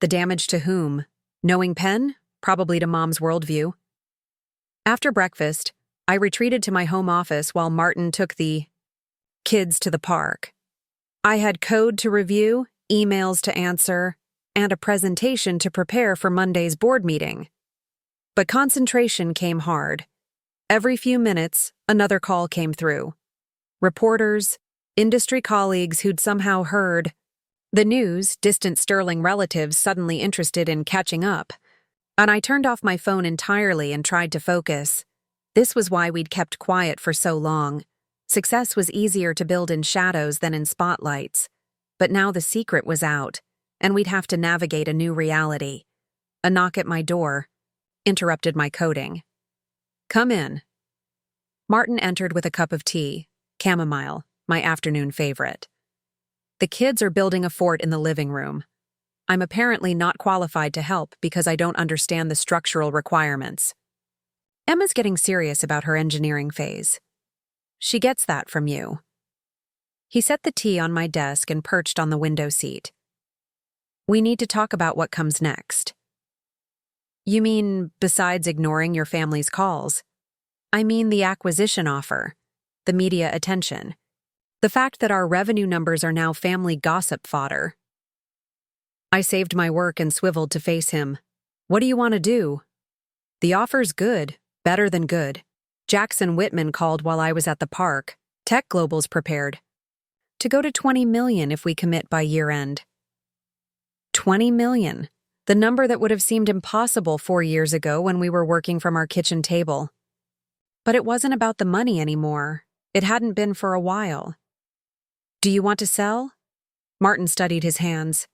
The damage to whom? Knowing Penn? Probably to Mom's worldview. After breakfast, I retreated to my home office while Martin took the kids to the park. I had code to review, emails to answer, and a presentation to prepare for Monday's board meeting. But concentration came hard. Every few minutes, another call came through. Reporters, industry colleagues who'd somehow heard the news, distant Sterling relatives suddenly interested in catching up. And I turned off my phone entirely and tried to focus. This was why we'd kept quiet for so long. Success was easier to build in shadows than in spotlights. But now the secret was out, and we'd have to navigate a new reality. A knock at my door interrupted my coding. Come in. Martin entered with a cup of tea, chamomile, my afternoon favorite. The kids are building a fort in the living room. I'm apparently not qualified to help because I don't understand the structural requirements. Emma's getting serious about her engineering phase. She gets that from you. He set the tea on my desk and perched on the window seat. We need to talk about what comes next. You mean besides ignoring your family's calls? I mean the acquisition offer, the media attention, the fact that our revenue numbers are now family gossip fodder. I saved my work and swiveled to face him. What do you want to do? The offer's good, better than good. Jackson Whitman called while I was at the park. Tech Global's prepared to go to 20 million if we commit by year-end. 20 million, the number that would have seemed impossible 4 years ago when we were working from our kitchen table. But it wasn't about the money anymore. It hadn't been for a while. Do you want to sell? Martin studied his hands.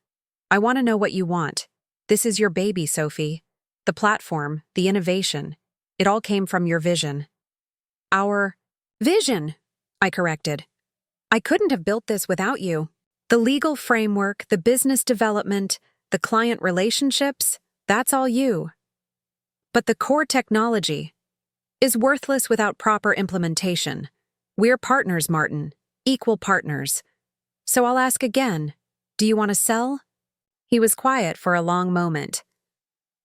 I want to know what you want. This is your baby, Sophie. The platform, the innovation. It all came from your vision. Our vision, I corrected. I couldn't have built this without you. The legal framework, the business development, the client relationships, that's all you. But the core technology is worthless without proper implementation. We're partners, Martin, equal partners. So I'll ask again, do you want to sell? He was quiet for a long moment.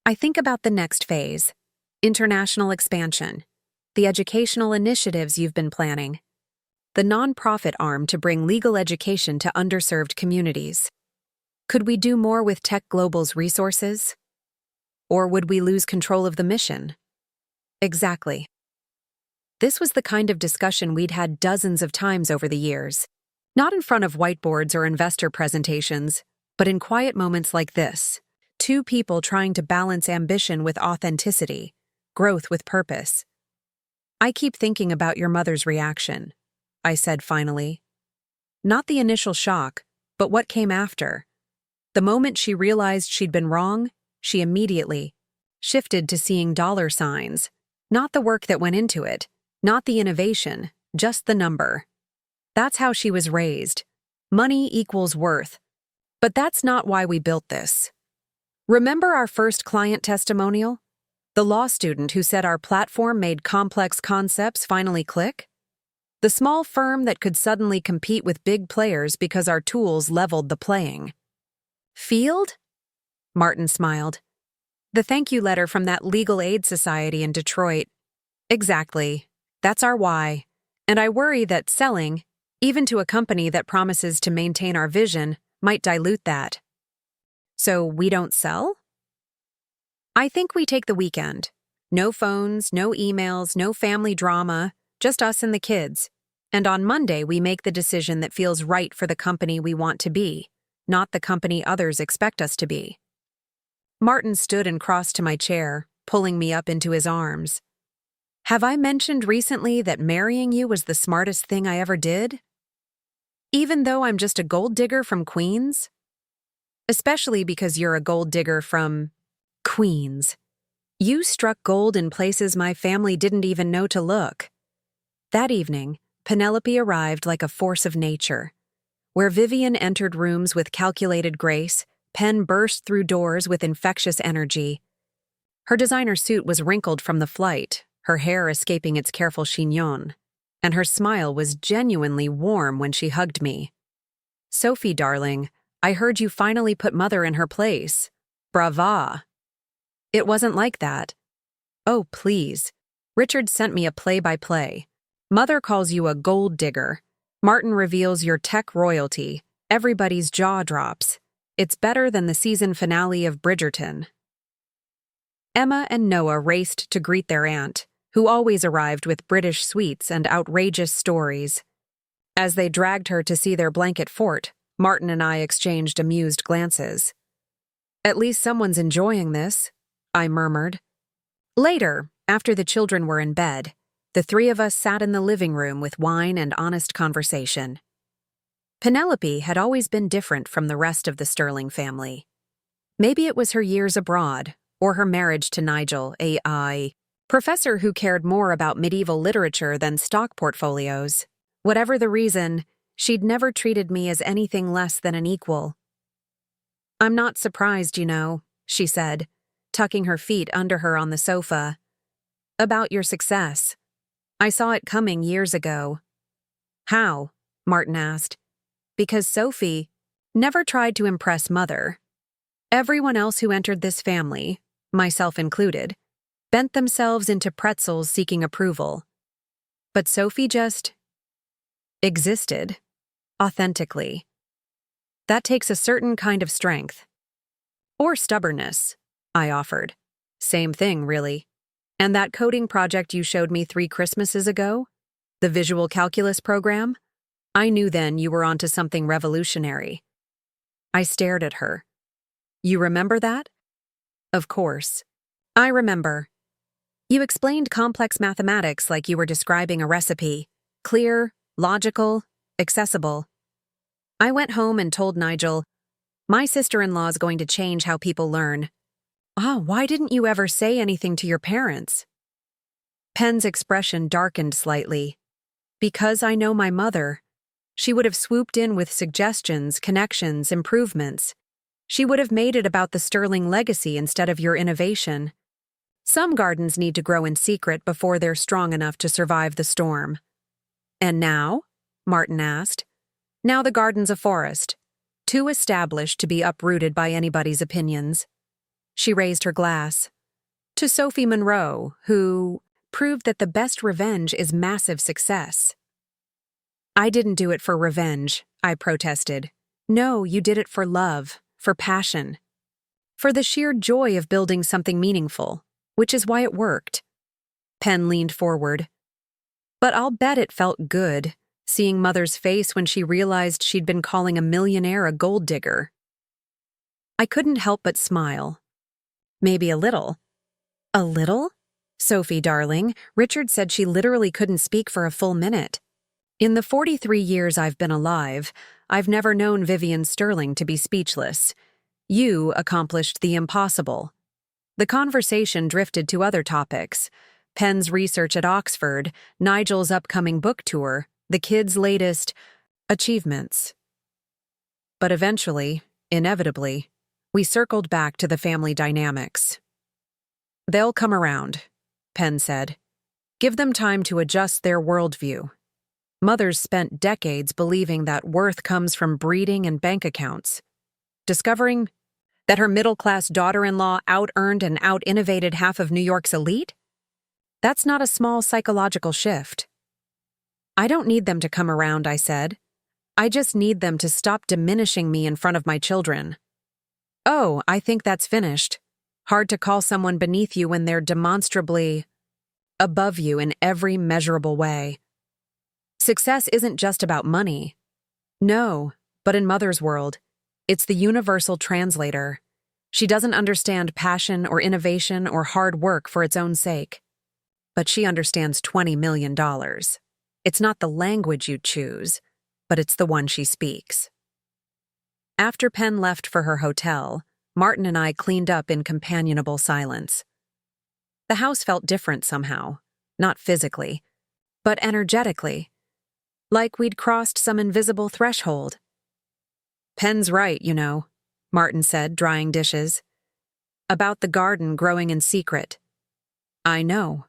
I think about the next phase, international expansion, the educational initiatives you've been planning, the nonprofit arm to bring legal education to underserved communities. Could we do more with Tech Global's resources? Or would we lose control of the mission? Exactly. This was the kind of discussion we'd had dozens of times over the years, not in front of whiteboards or investor presentations, but in quiet moments like this, two people trying to balance ambition with authenticity, growth with purpose. I keep thinking about your mother's reaction, I said finally. Not the initial shock, but what came after. The moment she realized she'd been wrong, she immediately shifted to seeing dollar signs, not the work that went into it, not the innovation, just the number. That's how she was raised. Money equals worth. But that's not why we built this. Remember our first client testimonial? The law student who said our platform made complex concepts finally click? The small firm that could suddenly compete with big players because our tools leveled the playing field? Martin smiled. The thank you letter from that legal aid society in Detroit. Exactly. That's our why. And I worry that selling, even to a company that promises to maintain our vision, might dilute that. So we don't sell? I think we take the weekend. No phones, no emails, no family drama, just us and the kids. And on Monday, we make the decision that feels right for the company we want to be, not the company others expect us to be. Martin stood and crossed to my chair, pulling me up into his arms. Have I mentioned recently that marrying you was the smartest thing I ever did? Even though I'm just a gold digger from Queens? Especially because you're a gold digger from Queens. You struck gold in places my family didn't even know to look. That evening, Penelope arrived like a force of nature. Where Vivian entered rooms with calculated grace, Pen burst through doors with infectious energy. Her designer suit was wrinkled from the flight, her hair escaping its careful chignon, and her smile was genuinely warm when she hugged me. Sophie, darling, I heard you finally put Mother in her place. Brava. It wasn't like that. Oh, please. Richard sent me a play-by-play. Mother calls you a gold digger. Martin reveals you're tech royalty. Everybody's jaw drops. It's better than the season finale of Bridgerton. Emma and Noah raced to greet their aunt, who always arrived with British sweets and outrageous stories. As they dragged her to see their blanket fort, Martin and I exchanged amused glances. At least someone's enjoying this, I murmured. Later, after the children were in bed, the three of us sat in the living room with wine and honest conversation. Penelope had always been different from the rest of the Sterling family. Maybe it was her years abroad, or her marriage to Nigel, a professor who cared more about medieval literature than stock portfolios. Whatever the reason, she'd never treated me as anything less than an equal. I'm not surprised, you know, she said, tucking her feet under her on the sofa. About your success. I saw it coming years ago. How? Martin asked. Because Sophie never tried to impress Mother. Everyone else who entered this family, myself included, bent themselves into pretzels seeking approval. But Sophie just existed, authentically. That takes a certain kind of strength. Or stubbornness, I offered. Same thing, really. And that coding project you showed me 3 Christmases ago? The visual calculus program? I knew then you were onto something revolutionary. I stared at her. You remember that? Of course. I remember. You explained complex mathematics like you were describing a recipe. Clear, logical, accessible. I went home and told Nigel, my sister-in-law's going to change how people learn. Why didn't you ever say anything to your parents? Pen's expression darkened slightly. Because I know my mother. She would have swooped in with suggestions, connections, improvements. She would have made it about the Sterling legacy instead of your innovation. Some gardens need to grow in secret before they're strong enough to survive the storm. And now? Martin asked. Now the garden's a forest, too established to be uprooted by anybody's opinions. She raised her glass. To Sophie Monroe, who proved that the best revenge is massive success. I didn't do it for revenge, I protested. No, you did it for love, for passion. For the sheer joy of building something meaningful, which is why it worked. Pen leaned forward. But I'll bet it felt good, seeing Mother's face when she realized she'd been calling a millionaire a gold digger. I couldn't help but smile. Maybe a little. A little? Sophie, darling, Richard said she literally couldn't speak for a full minute. In the 43 years I've been alive, I've never known Vivian Sterling to be speechless. You accomplished the impossible. The conversation drifted to other topics. Pen's research at Oxford, Nigel's upcoming book tour, the kids' latest achievements. But eventually, inevitably, we circled back to the family dynamics. They'll come around, Pen said. Give them time to adjust their worldview. Mother's spent decades believing that worth comes from breeding and bank accounts. Discovering that her middle-class daughter-in-law out-earned and out-innovated half of New York's elite? That's not a small psychological shift. I don't need them to come around, I said. I just need them to stop diminishing me in front of my children. Oh, I think that's finished. Hard to call someone beneath you when they're demonstrably above you in every measurable way. Success isn't just about money. No, but in Mother's world, it's the universal translator. She doesn't understand passion or innovation or hard work for its own sake. But she understands $20 million. It's not the language you choose, but it's the one she speaks. After Penn left for her hotel, Martin and I cleaned up in companionable silence. The house felt different somehow, not physically, but energetically, like we'd crossed some invisible threshold. "Penn's right, you know," Martin said, drying dishes. "About the garden growing in secret." "I know.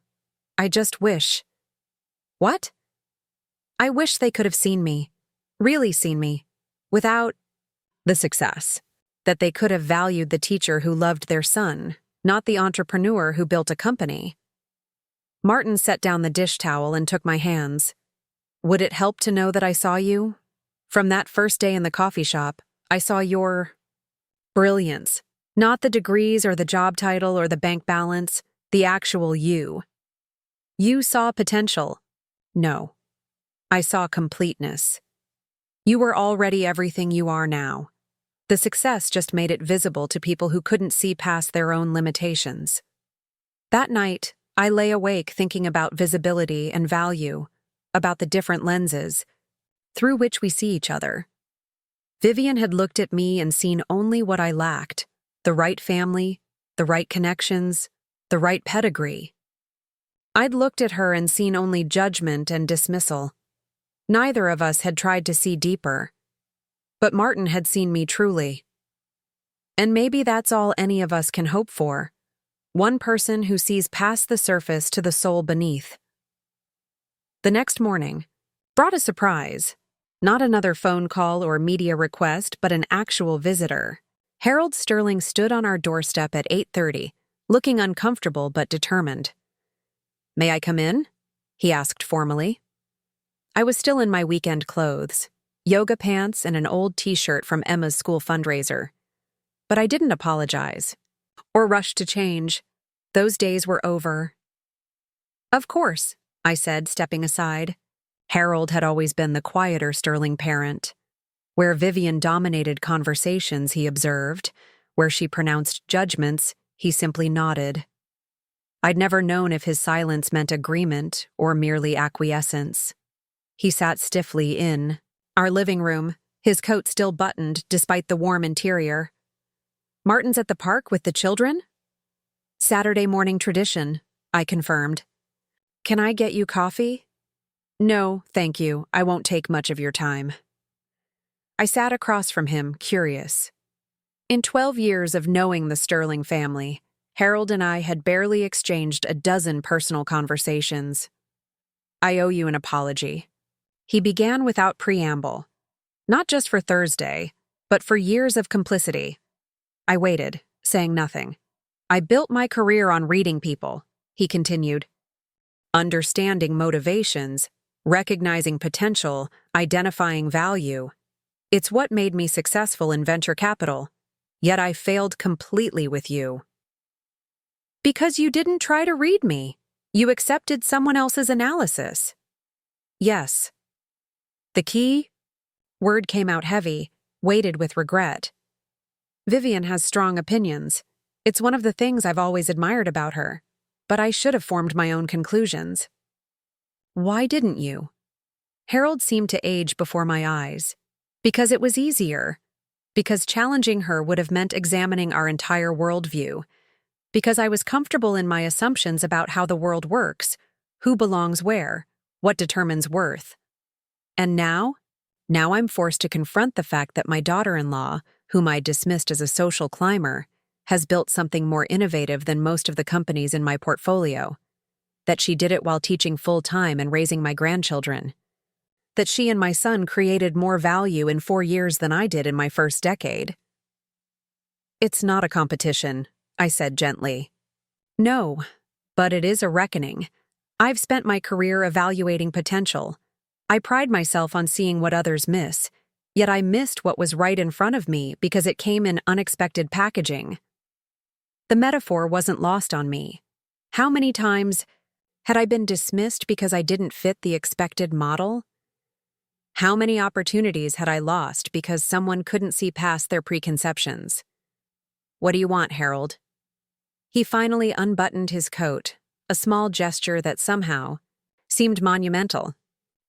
I just wish." "What?" "I wish they could have seen me, really seen me, without the success. That they could have valued the teacher who loved their son, not the entrepreneur who built a company." Martin set down the dish towel and took my hands. "Would it help to know that I saw you? From that first day in the coffee shop, I saw your brilliance. Not the degrees or the job title or the bank balance, the actual you. You saw potential. No. I saw completeness. You were already everything you are now. The success just made it visible to people who couldn't see past their own limitations." That night, I lay awake thinking about visibility and value, about the different lenses through which we see each other. Vivian had looked at me and seen only what I lacked: the right family, the right connections, the right pedigree. I'd looked at her and seen only judgment and dismissal. Neither of us had tried to see deeper. But Martin had seen me truly. And maybe that's all any of us can hope for. One person who sees past the surface to the soul beneath. The next morning brought a surprise. Not another phone call or media request, but an actual visitor. Harold Sterling stood on our doorstep at 8:30, looking uncomfortable but determined. "May I come in?" he asked formally. I was still in my weekend clothes, yoga pants and an old t-shirt from Emma's school fundraiser. But I didn't apologize or rush to change. Those days were over. "Of course," I said, stepping aside. Harold had always been the quieter Sterling parent. Where Vivian dominated conversations, he observed. Where she pronounced judgments, he simply nodded. I'd never known if his silence meant agreement or merely acquiescence. He sat stiffly in our living room, his coat still buttoned despite the warm interior. "Martin's at the park with the children?" "Saturday morning tradition," I confirmed. "Can I get you coffee?" "No, thank you. I won't take much of your time." I sat across from him, curious. In 12 years of knowing the Sterling family, Harold and I had barely exchanged a dozen personal conversations. "I owe you an apology." He began without preamble. Not just for Thursday, but for years of complicity. I waited, saying nothing. "I built my career on reading people," he continued. "Understanding motivations, recognizing potential, identifying value. It's what made me successful in venture capital. Yet I failed completely with you." "Because you didn't try to read me. You accepted someone else's analysis." "Yes." The key word came out heavy, weighted with regret. "Vivian has strong opinions. It's one of the things I've always admired about her. But I should have formed my own conclusions." "Why didn't you?" Harold seemed to age before my eyes. "Because it was easier. Because challenging her would have meant examining our entire worldview. Because I was comfortable in my assumptions about how the world works, who belongs where, what determines worth. And now I'm forced to confront the fact that my daughter-in-law, whom I dismissed as a social climber, has built something more innovative than most of the companies in my portfolio. That she did it while teaching full-time and raising my grandchildren. That she and my son created more value in 4 years than I did in my first decade." "It's not a competition," I said gently. "No, but it is a reckoning. I've spent my career evaluating potential. I pride myself on seeing what others miss, yet I missed what was right in front of me because it came in unexpected packaging." The metaphor wasn't lost on me. How many times had I been dismissed because I didn't fit the expected model? How many opportunities had I lost because someone couldn't see past their preconceptions? What do you want, Harold? He finally unbuttoned his coat, a small gesture that somehow seemed monumental.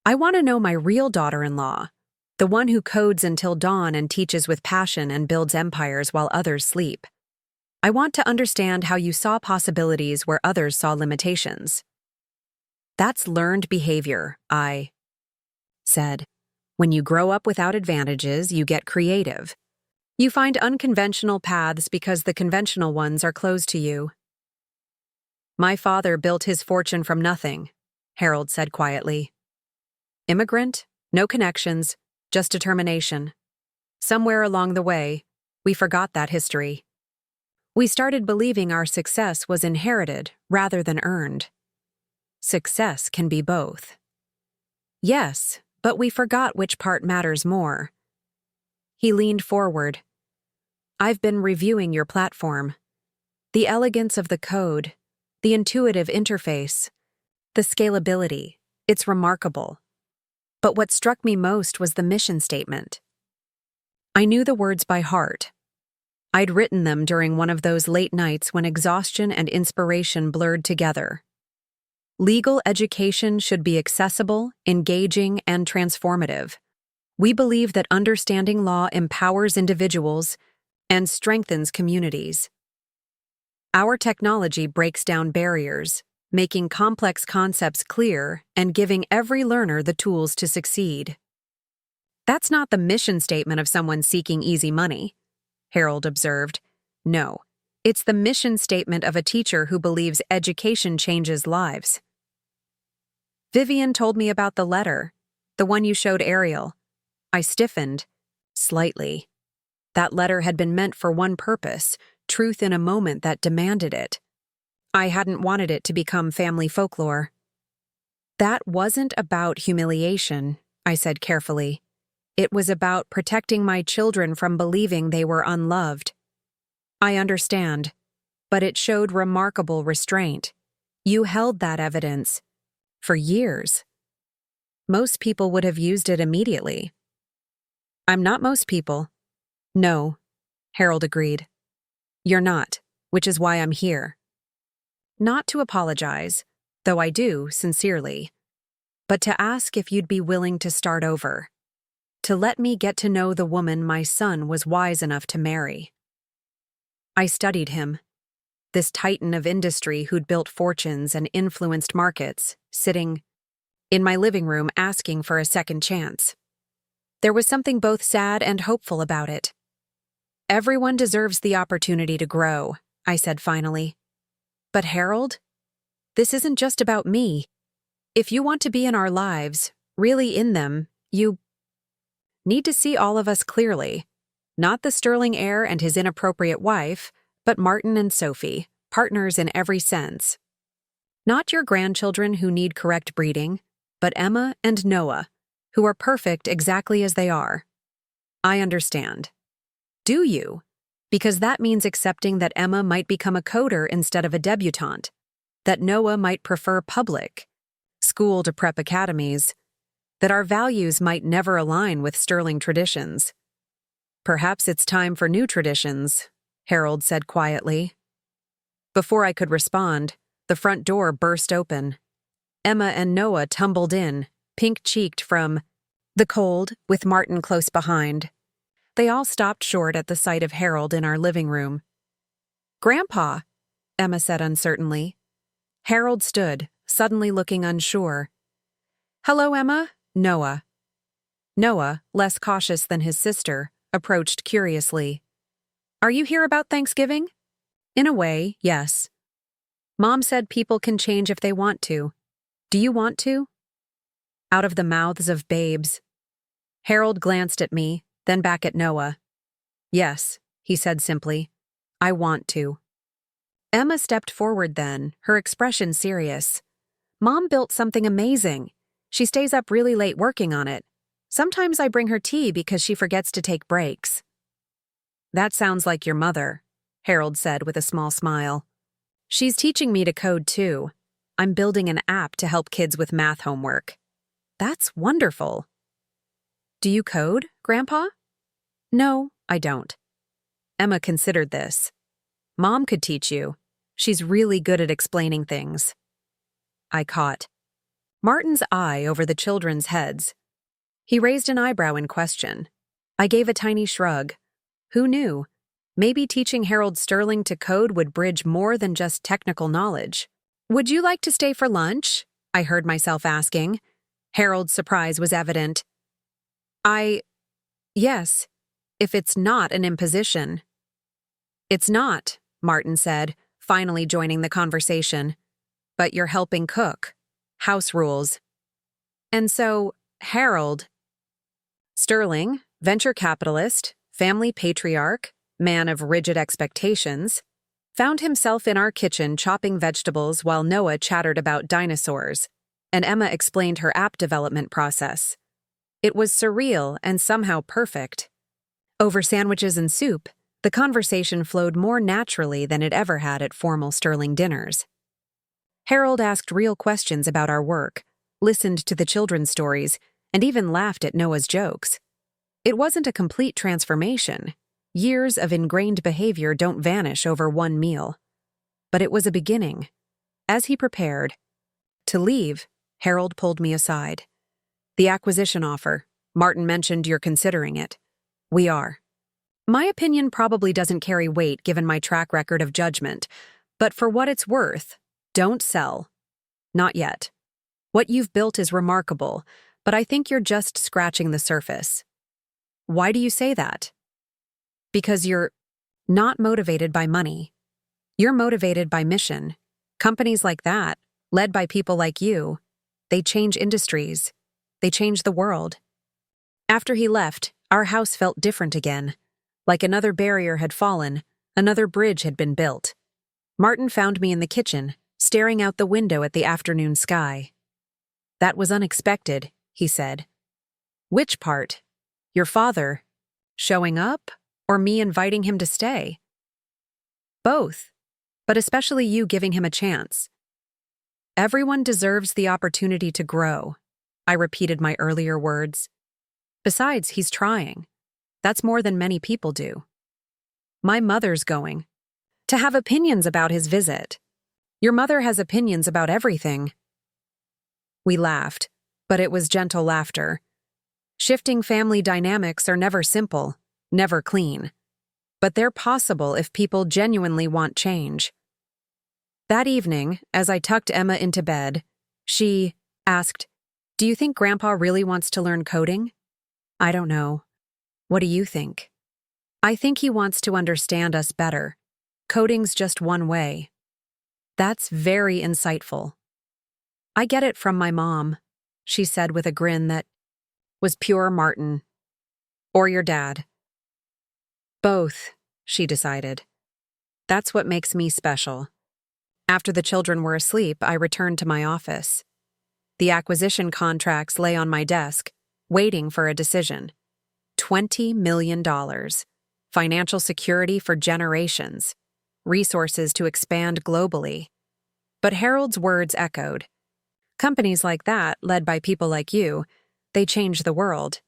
I want to know my real daughter-in-law, the one who codes until dawn and teaches with passion and builds empires while others sleep. I want to understand how you saw possibilities where others saw limitations. That's learned behavior, I said. When you grow up without advantages, you get creative. You find unconventional paths because the conventional ones are closed to you. My father built his fortune from nothing, Harold said quietly. Immigrant, no connections, just determination. Somewhere along the way, we forgot that history. We started believing our success was inherited rather than earned. Success can be both. Yes, but we forgot which part matters more. He leaned forward. I've been reviewing your platform. The elegance of the code, the intuitive interface, the scalability, it's remarkable. But what struck me most was the mission statement. I knew the words by heart. I'd written them during one of those late nights when exhaustion and inspiration blurred together. Legal education should be accessible, engaging, and transformative. We believe that understanding law empowers individuals and strengthens communities. Our technology breaks down barriers, making complex concepts clear and giving every learner the tools to succeed. That's not the mission statement of someone seeking easy money, Harold observed. No, it's the mission statement of a teacher who believes education changes lives. Vivian told me about the letter, the one you showed Ariel. I stiffened, slightly. That letter had been meant for one purpose, truth in a moment that demanded it. I hadn't wanted it to become family folklore. That wasn't about humiliation, I said carefully. It was about protecting my children from believing they were unloved. I understand, but it showed remarkable restraint. You held that evidence for years. Most people would have used it immediately. I'm not most people. No, Harold agreed. You're not, which is why I'm here. Not to apologize, though I do, sincerely, but to ask if you'd be willing to start over, to let me get to know the woman my son was wise enough to marry. I studied him, this titan of industry who'd built fortunes and influenced markets, sitting in my living room asking for a second chance. There was something both sad and hopeful about it. Everyone deserves the opportunity to grow, I said finally. But Harold, this isn't just about me. If you want to be in our lives, really in them, you need to see all of us clearly. Not the sterling heir and his inappropriate wife, but Martin and Sophie, partners in every sense. Not your grandchildren who need correct breeding, but Emma and Noah, who are perfect exactly as they are. I understand. Do you? Because that means accepting that Emma might become a coder instead of a debutante, that Noah might prefer public, school to prep academies, that our values might never align with sterling traditions. Perhaps it's time for new traditions, Harold said quietly. Before I could respond, the front door burst open. Emma and Noah tumbled in, pink-cheeked from the cold, with Martin close behind. They all stopped short at the sight of Harold in our living room. "Grandpa," Emma said uncertainly. Harold stood, suddenly looking unsure. "Hello, Emma." Noah. Noah, less cautious than his sister, approached curiously. "Are you here about Thanksgiving?" "In a way, yes. Mom said people can change if they want to. Do you want to?" Out of the mouths of babes. Harold glanced at me, then back at Noah. "Yes," he said simply. "I want to." Emma stepped forward then, her expression serious. "Mom built something amazing. She stays up really late working on it. Sometimes I bring her tea because she forgets to take breaks." "That sounds like your mother," Harold said with a small smile. "She's teaching me to code too. I'm building an app to help kids with math homework." "That's wonderful." "Do you code, Grandpa?" "No, I don't." Emma considered this. Mom could teach you. She's really good at explaining things. I caught Martin's eye over the children's heads. He raised an eyebrow in question. I gave a tiny shrug. Who knew? Maybe teaching Harold Sterling to code would bridge more than just technical knowledge. Would you like to stay for lunch? I heard myself asking. Harold's surprise was evident. Yes, if it's not an imposition. It's not, Martin said, finally joining the conversation. But you're helping cook. House rules. And so, Harold Sterling, venture capitalist, family patriarch, man of rigid expectations, found himself in our kitchen chopping vegetables while Noah chattered about dinosaurs, and Emma explained her app development process. It was surreal and somehow perfect. Over sandwiches and soup, the conversation flowed more naturally than it ever had at formal Sterling dinners. Harold asked real questions about our work, listened to the children's stories, and even laughed at Noah's jokes. It wasn't a complete transformation. Years of ingrained behavior don't vanish over one meal. But it was a beginning. As he prepared to leave, Harold pulled me aside. The acquisition offer. Martin mentioned you're considering it. We are. My opinion probably doesn't carry weight given my track record of judgment, but for what it's worth, don't sell. Not yet. What you've built is remarkable, but I think you're just scratching the surface. Why do you say that? Because you're not motivated by money. You're motivated by mission. Companies like that, led by people like you, they change industries. They change the world. After he left, our house felt different again. Like another barrier had fallen, another bridge had been built. Martin found me in the kitchen, staring out the window at the afternoon sky. That was unexpected, he said. Which part? Your father showing up, or me inviting him to stay? Both, but especially you giving him a chance. Everyone deserves the opportunity to grow. I repeated my earlier words. Besides, he's trying. That's more than many people do. My mother's going to have opinions about his visit. Your mother has opinions about everything. We laughed, but it was gentle laughter. Shifting family dynamics are never simple, never clean. But they're possible if people genuinely want change. That evening, as I tucked Emma into bed, she asked, "Do you think Grandpa really wants to learn coding?" I don't know. What do you think? I think he wants to understand us better. Coding's just one way. That's very insightful. I get it from my mom, she said with a grin that was pure Martin. Or your dad. Both, she decided. That's what makes me special. After the children were asleep, I returned to my office. The acquisition contracts lay on my desk, waiting for a decision. $20 million. Financial security for generations. Resources to expand globally. But Harold's words echoed. Companies like that, led by people like you, they change the world.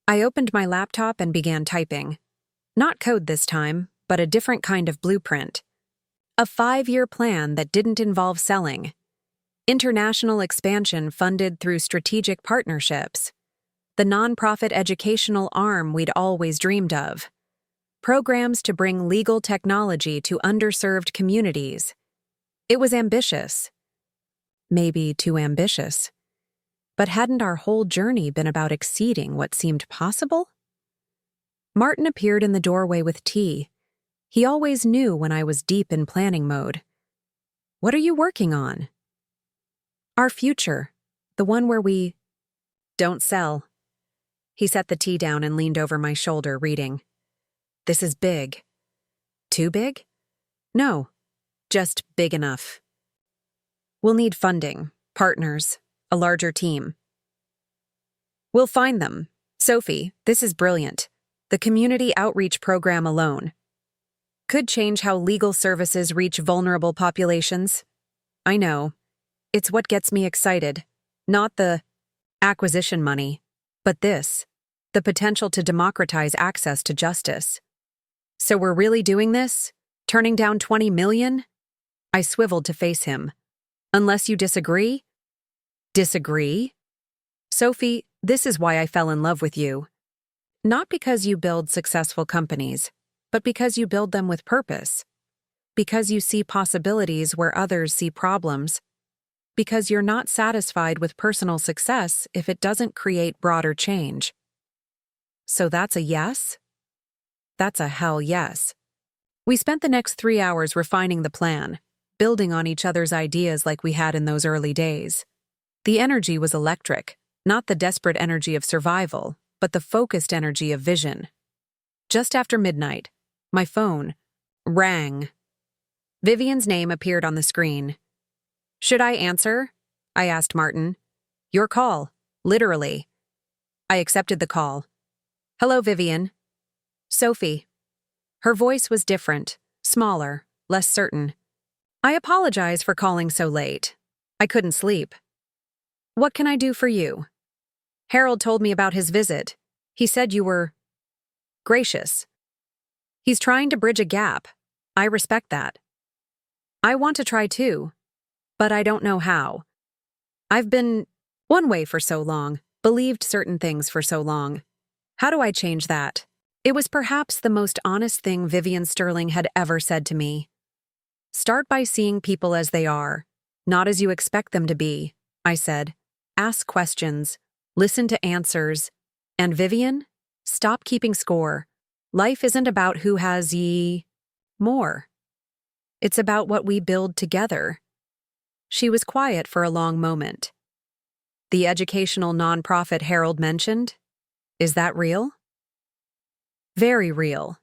I opened my laptop and began typing. Not code this time, but a different kind of blueprint. A 5-year plan that didn't involve selling. International expansion funded through strategic partnerships. The nonprofit educational arm we'd always dreamed of. Programs to bring legal technology to underserved communities. It was ambitious. Maybe too ambitious. But hadn't our whole journey been about exceeding what seemed possible? Martin appeared in the doorway with tea. He always knew when I was deep in planning mode. What are you working on? Our future. The one where we don't sell. He set the tea down and leaned over my shoulder, reading. This is big. Too big? No, just big enough. We'll need funding, partners, a larger team. We'll find them. Sophie, this is brilliant. The community outreach program alone could change how legal services reach vulnerable populations. I know. It's what gets me excited. Not the acquisition money, but this, the potential to democratize access to justice. So we're really doing this? Turning down 20 million? I swiveled to face him. Unless you disagree? Disagree? Sophie, this is why I fell in love with you. Not because you build successful companies, but because you build them with purpose. Because you see possibilities where others see problems. Because you're not satisfied with personal success if it doesn't create broader change. So that's a yes? That's a hell yes. We spent the next 3 hours refining the plan, building on each other's ideas like we had in those early days. The energy was electric, not the desperate energy of survival, but the focused energy of vision. Just after midnight, my phone rang. Vivian's name appeared on the screen. Should I answer? I asked Martin. Your call, literally. I accepted the call. Hello, Vivian. Sophie. Her voice was different, smaller, less certain. I apologize for calling so late. I couldn't sleep. What can I do for you? Harold told me about his visit. He said you were gracious. He's trying to bridge a gap. I respect that. I want to try too, but I don't know how. I've been one way for so long, believed certain things for so long. How do I change that? It was perhaps the most honest thing Vivian Sterling had ever said to me. Start by seeing people as they are, not as you expect them to be, I said. Ask questions, listen to answers, and Vivian, stop keeping score. Life isn't about who has more. It's about what we build together. She was quiet for a long moment. The educational nonprofit Harold mentioned? Is that real? Very real.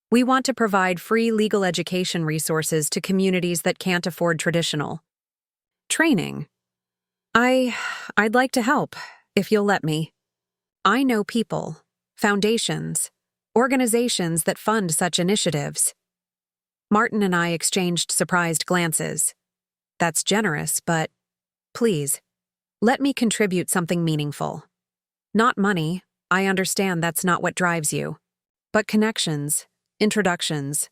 We want to provide free legal education resources to communities that can't afford traditional training. I'd like to help, if you'll let me. I know people, foundations, organizations that fund such initiatives. Martin and I exchanged surprised glances. That's generous, but please, let me contribute something meaningful. Not money, I understand that's not what drives you. But connections, introductions,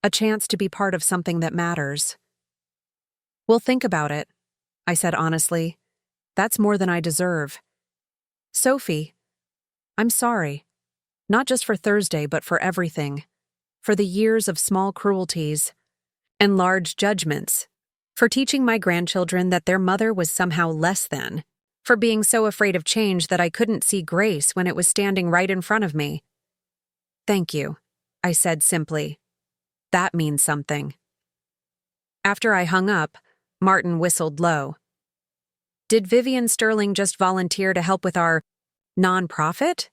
a chance to be part of something that matters. We'll think about it, I said honestly. That's more than I deserve. Sophie, I'm sorry. Not just for Thursday, but for everything. For the years of small cruelties and large judgments. For teaching my grandchildren that their mother was somehow less than. For being so afraid of change that I couldn't see grace when it was standing right in front of me. Thank you, I said simply. That means something. After I hung up, Martin whistled low. Did Vivian Sterling just volunteer to help with our nonprofit?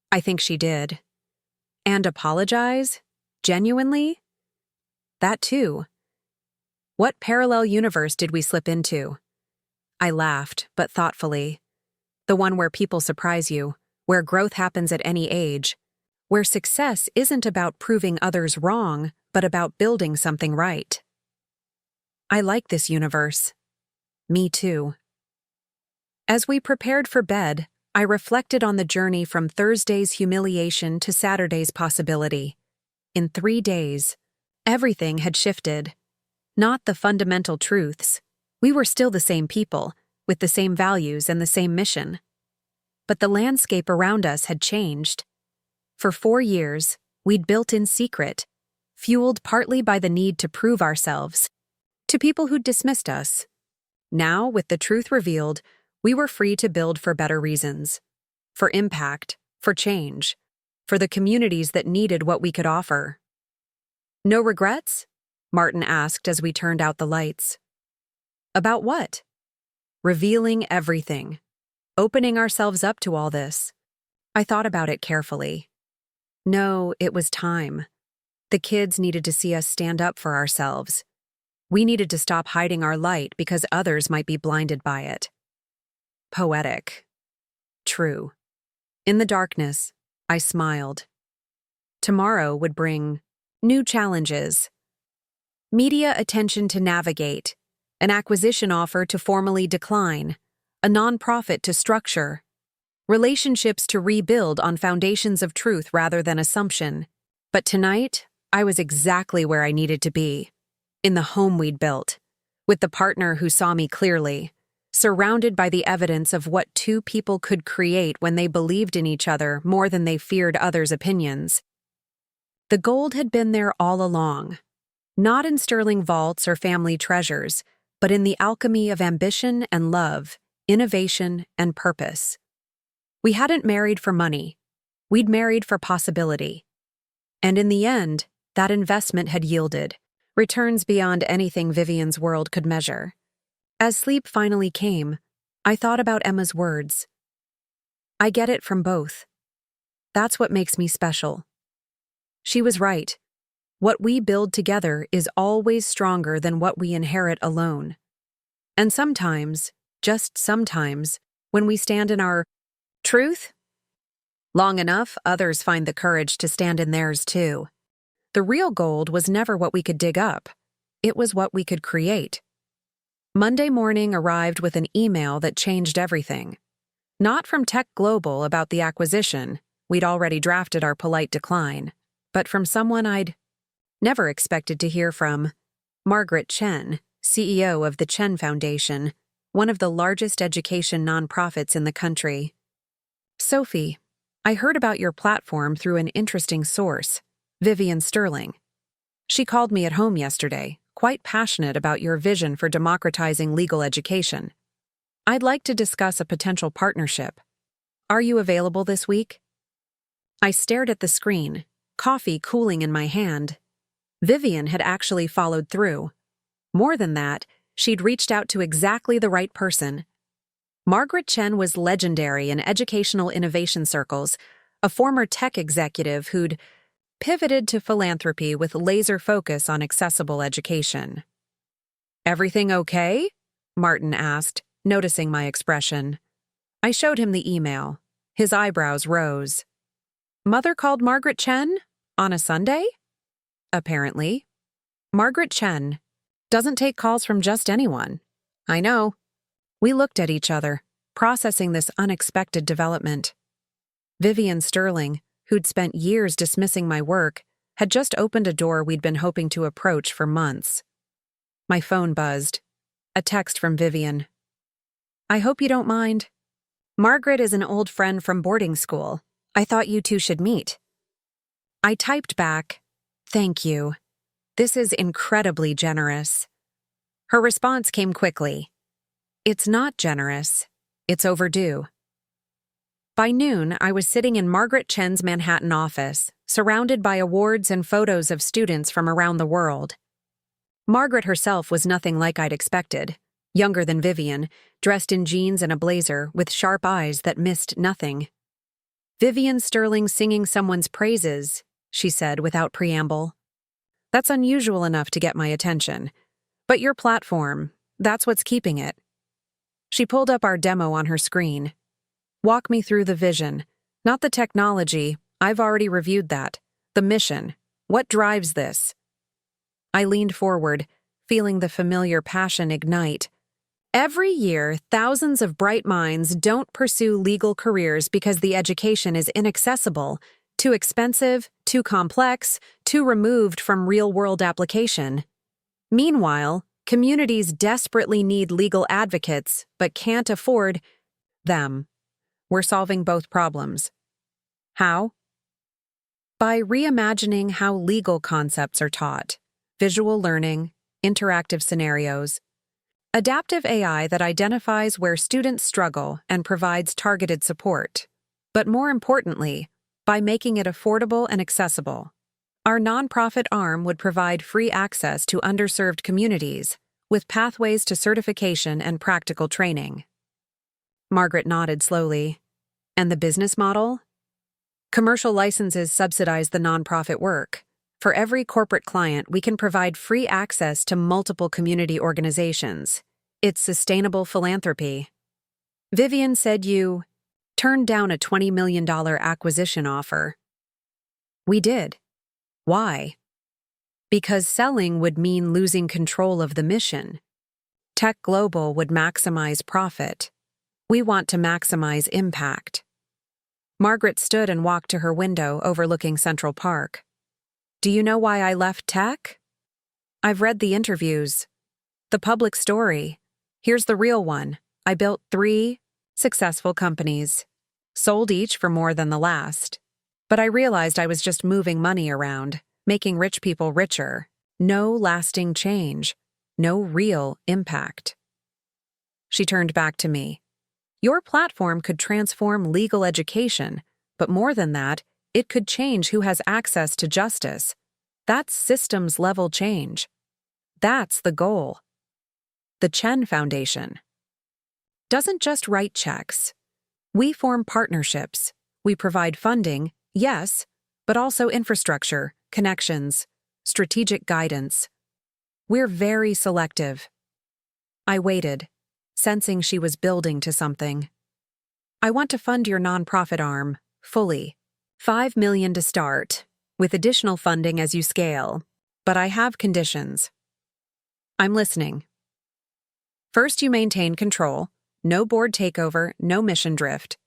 I think she did. And apologize? Genuinely? That too. What parallel universe did we slip into? I laughed, but thoughtfully. The one where people surprise you, where growth happens at any age, where success isn't about proving others wrong, but about building something right. I like this universe. Me too. As we prepared for bed, I reflected on the journey from Thursday's humiliation to Saturday's possibility. In 3 days, everything had shifted. Not the fundamental truths. We were still the same people, with the same values and the same mission. But the landscape around us had changed. For 4 years, we'd built in secret, fueled partly by the need to prove ourselves to people who'd dismissed us. Now, with the truth revealed, we were free to build for better reasons. For impact, for change, for the communities that needed what we could offer. No regrets? Martin asked as we turned out the lights. About what? Revealing everything. Opening ourselves up to all this. I thought about it carefully. No, it was time. The kids needed to see us stand up for ourselves. We needed to stop hiding our light because others might be blinded by it. Poetic. True. In the darkness, I smiled. Tomorrow would bring new challenges. Media attention to navigate, an acquisition offer to formally decline, a nonprofit to structure, relationships to rebuild on foundations of truth rather than assumption. But tonight, I was exactly where I needed to be, in the home we'd built, with the partner who saw me clearly, surrounded by the evidence of what two people could create when they believed in each other more than they feared others' opinions. The gold had been there all along, not in sterling vaults or family treasures, but in the alchemy of ambition and love, innovation and purpose. We hadn't married for money. We'd married for possibility. And in the end, that investment had yielded returns beyond anything Vivian's world could measure. As sleep finally came, I thought about Emma's words. I get it from both. That's what makes me special. She was right. What we build together is always stronger than what we inherit alone. And sometimes, just sometimes, when we stand in our truth, long enough, others find the courage to stand in theirs too. The real gold was never what we could dig up. It was what we could create. Monday morning arrived with an email that changed everything. Not from Tech Global about the acquisition, we'd already drafted our polite decline, but from someone I'd never expected to hear from, Margaret Chen, CEO of the Chen Foundation, one of the largest education nonprofits in the country. Sophie, I heard about your platform through an interesting source, Vivian Sterling. She called me at home yesterday, quite passionate about your vision for democratizing legal education. I'd like to discuss a potential partnership. Are you available this week? I stared at the screen, coffee cooling in my hand. Vivian had actually followed through. More than that, she'd reached out to exactly the right person. Margaret Chen was legendary in educational innovation circles, a former tech executive who'd pivoted to philanthropy with laser focus on accessible education. Everything okay? Martin asked, noticing my expression. I showed him the email. His eyebrows rose. Mother called Margaret Chen? On a Sunday? Apparently. Margaret Chen doesn't take calls from just anyone. I know. We looked at each other, processing this unexpected development. Vivian Sterling, who'd spent years dismissing my work, had just opened a door we'd been hoping to approach for months. My phone buzzed. A text from Vivian. I hope you don't mind. Margaret is an old friend from boarding school. I thought you two should meet. I typed back, thank you. This is incredibly generous. Her response came quickly. It's not generous. It's overdue. By noon, I was sitting in Margaret Chen's Manhattan office, surrounded by awards and photos of students from around the world. Margaret herself was nothing like I'd expected. Younger than Vivian, dressed in jeans and a blazer, with sharp eyes that missed nothing. Vivian Sterling singing someone's praises, she said without preamble. That's unusual enough to get my attention. But your platform, that's what's keeping it. She pulled up our demo on her screen. Walk me through the vision. Not the technology, I've already reviewed that. The mission. What drives this? I leaned forward, feeling the familiar passion ignite. Every year, thousands of bright minds don't pursue legal careers because the education is inaccessible, too expensive, too complex, too removed from real-world application. Meanwhile, communities desperately need legal advocates, but can't afford them. We're solving both problems. How? By reimagining how legal concepts are taught, visual learning, interactive scenarios, adaptive AI that identifies where students struggle and provides targeted support, but more importantly, by making it affordable and accessible. Our nonprofit arm would provide free access to underserved communities, with pathways to certification and practical training. Margaret nodded slowly. And the business model? Commercial licenses subsidize the nonprofit work. For every corporate client, we can provide free access to multiple community organizations. It's sustainable philanthropy. Vivian said you turned down a $20 million acquisition offer. We did. Why? Because selling would mean losing control of the mission. Tech Global would maximize profit. We want to maximize impact. Margaret stood and walked to her window overlooking Central Park. Do you know why I left tech? I've read the interviews. The public story. Here's the real one. I built 3 successful companies, sold each for more than the last. But I realized I was just moving money around, making rich people richer. No lasting change. No real impact. She turned back to me. Your platform could transform legal education, but more than that, it could change who has access to justice. That's systems-level change. That's the goal. The Chen Foundation doesn't just write checks. We form partnerships. We provide funding, yes, but also infrastructure, connections, strategic guidance. We're very selective. I waited, sensing she was building to something. I want to fund your nonprofit arm, fully. $5 million to start, with additional funding as you scale. But I have conditions. I'm listening. First, you maintain control. No board takeover, no mission drift.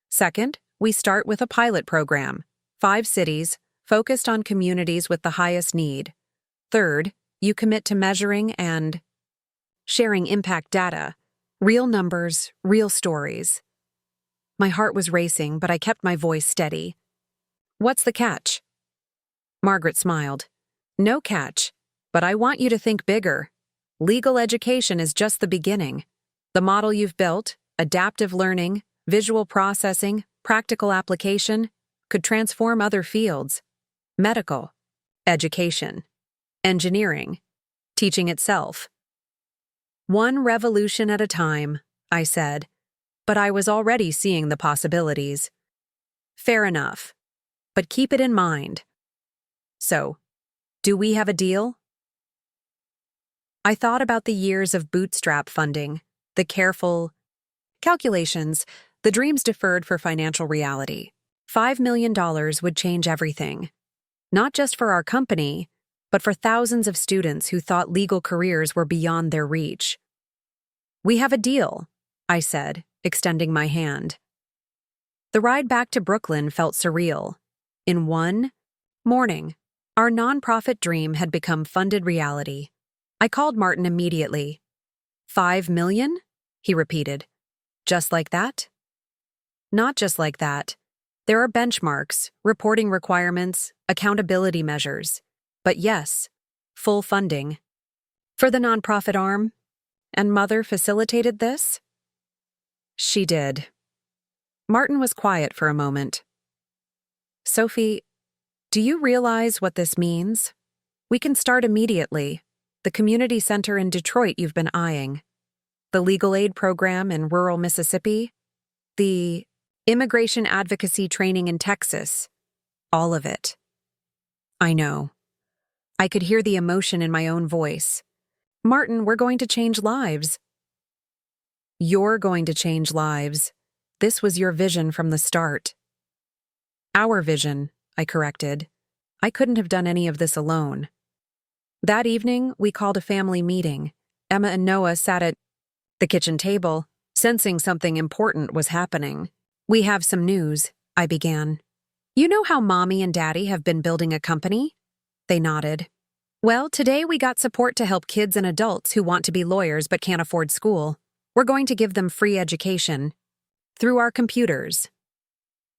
Second, we start with a pilot program. 5 cities, focused on communities with the highest need. Third, you commit to measuring and sharing impact data. Real numbers, real stories. My heart was racing, but I kept my voice steady. What's the catch? Margaret smiled. No catch, but I want you to think bigger. Legal education is just the beginning. The model you've built, adaptive learning, visual processing, practical application, could transform other fields. Medical, education, engineering, teaching itself. One revolution at a time, I said, but I was already seeing the possibilities. Fair enough, but keep it in mind. So, do we have a deal? I thought about the years of bootstrap funding, the careful calculations, the dreams deferred for financial reality. $5 million would change everything. Not just for our company, but for thousands of students who thought legal careers were beyond their reach. We have a deal, I said, extending my hand. The ride back to Brooklyn felt surreal. In one morning, our nonprofit dream had become funded reality. I called Martin immediately. $5 million? He repeated. Just like that? Not just like that. There are benchmarks, reporting requirements, accountability measures. But yes, full funding. For the nonprofit arm? And Mother facilitated this? She did. Martin was quiet for a moment. Sophie, do you realize what this means? We can start immediately. The community center in Detroit you've been eyeing. The legal aid program in rural Mississippi. The immigration advocacy training in Texas. All of it. I know. I could hear the emotion in my own voice. Martin, we're going to change lives. You're going to change lives. This was your vision from the start. Our vision, I corrected. I couldn't have done any of this alone. That evening, we called a family meeting. Emma and Noah sat at the kitchen table, sensing something important was happening. We have some news, I began. You know how Mommy and Daddy have been building a company? They nodded. Well, today we got support to help kids and adults who want to be lawyers but can't afford school. We're going to give them free education. Through our computers.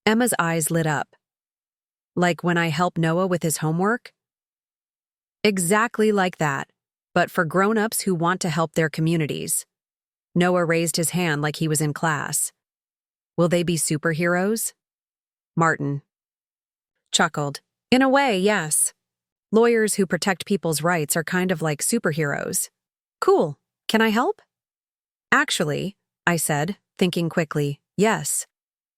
Emma's eyes lit up. Like when I help Noah with his homework? Exactly like that, but for grown-ups who want to help their communities. Noah raised his hand like he was in class. Will they be superheroes? Martin chuckled. In a way, yes. Lawyers who protect people's rights are kind of like superheroes. Cool. Can I help? Actually, I said, thinking quickly, yes.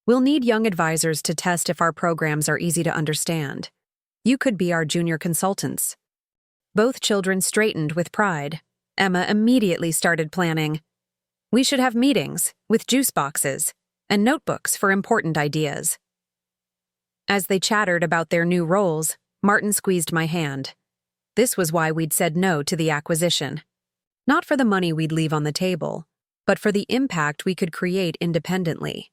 We'll need young advisors to test if our programs are easy to understand. You could be our junior consultants. Both children straightened with pride. Emma immediately started planning. We should have meetings with juice boxes and notebooks for important ideas. As they chattered about their new roles, Martin squeezed my hand. This was why we'd said no to the acquisition. Not for the money we'd leave on the table, but for the impact we could create independently.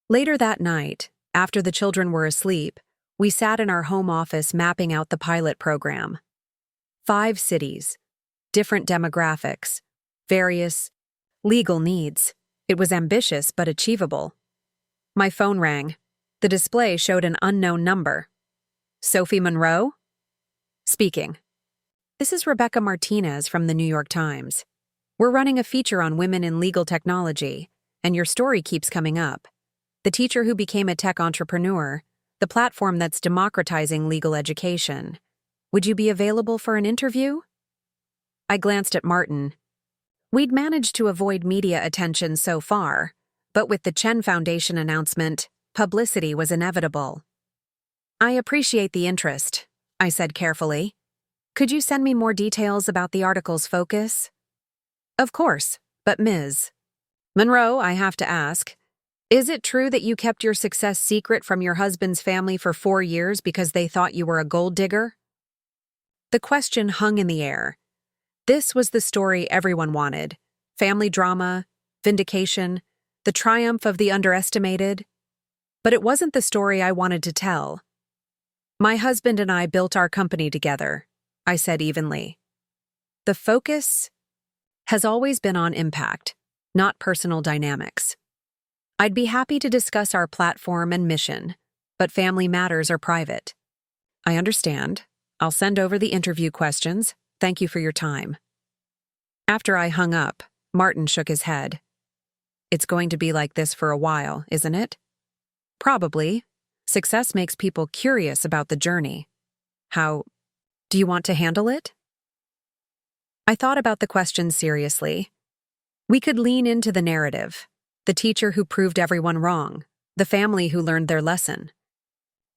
Later that night, after the children were asleep, We sat in our home office mapping out the pilot program. 5 cities, different demographics, various legal needs. It was ambitious but achievable. My phone rang. The display showed an unknown number. Sophie Monroe? Speaking. This is Rebecca Martinez from the New York Times. We're running a feature on women in legal technology, and your story keeps coming up. The teacher who became a tech entrepreneur, the platform that's democratizing legal education. Would you be available for an interview? I glanced at Martin. We'd managed to avoid media attention so far, but with the Chen Foundation announcement, publicity was inevitable. I appreciate the interest, I said carefully. Could you send me more details about the article's focus? Of course, but Ms. Monroe, I have to ask, is it true that you kept your success secret from your husband's family for 4 years because they thought you were a gold digger? The question hung in the air. This was the story everyone wanted. Family drama, vindication, the triumph of the underestimated. But it wasn't the story I wanted to tell. My husband and I built our company together, I said evenly. The focus has always been on impact, not personal dynamics. I'd be happy to discuss our platform and mission, but family matters are private. I understand. I'll send over the interview questions. Thank you for your time. After I hung up, Martin shook his head. It's going to be like this for a while, isn't it? Probably. Success makes people curious about the journey. How do you want to handle it? I thought about the question seriously. We could lean into the narrative. The teacher who proved everyone wrong, the family who learned their lesson.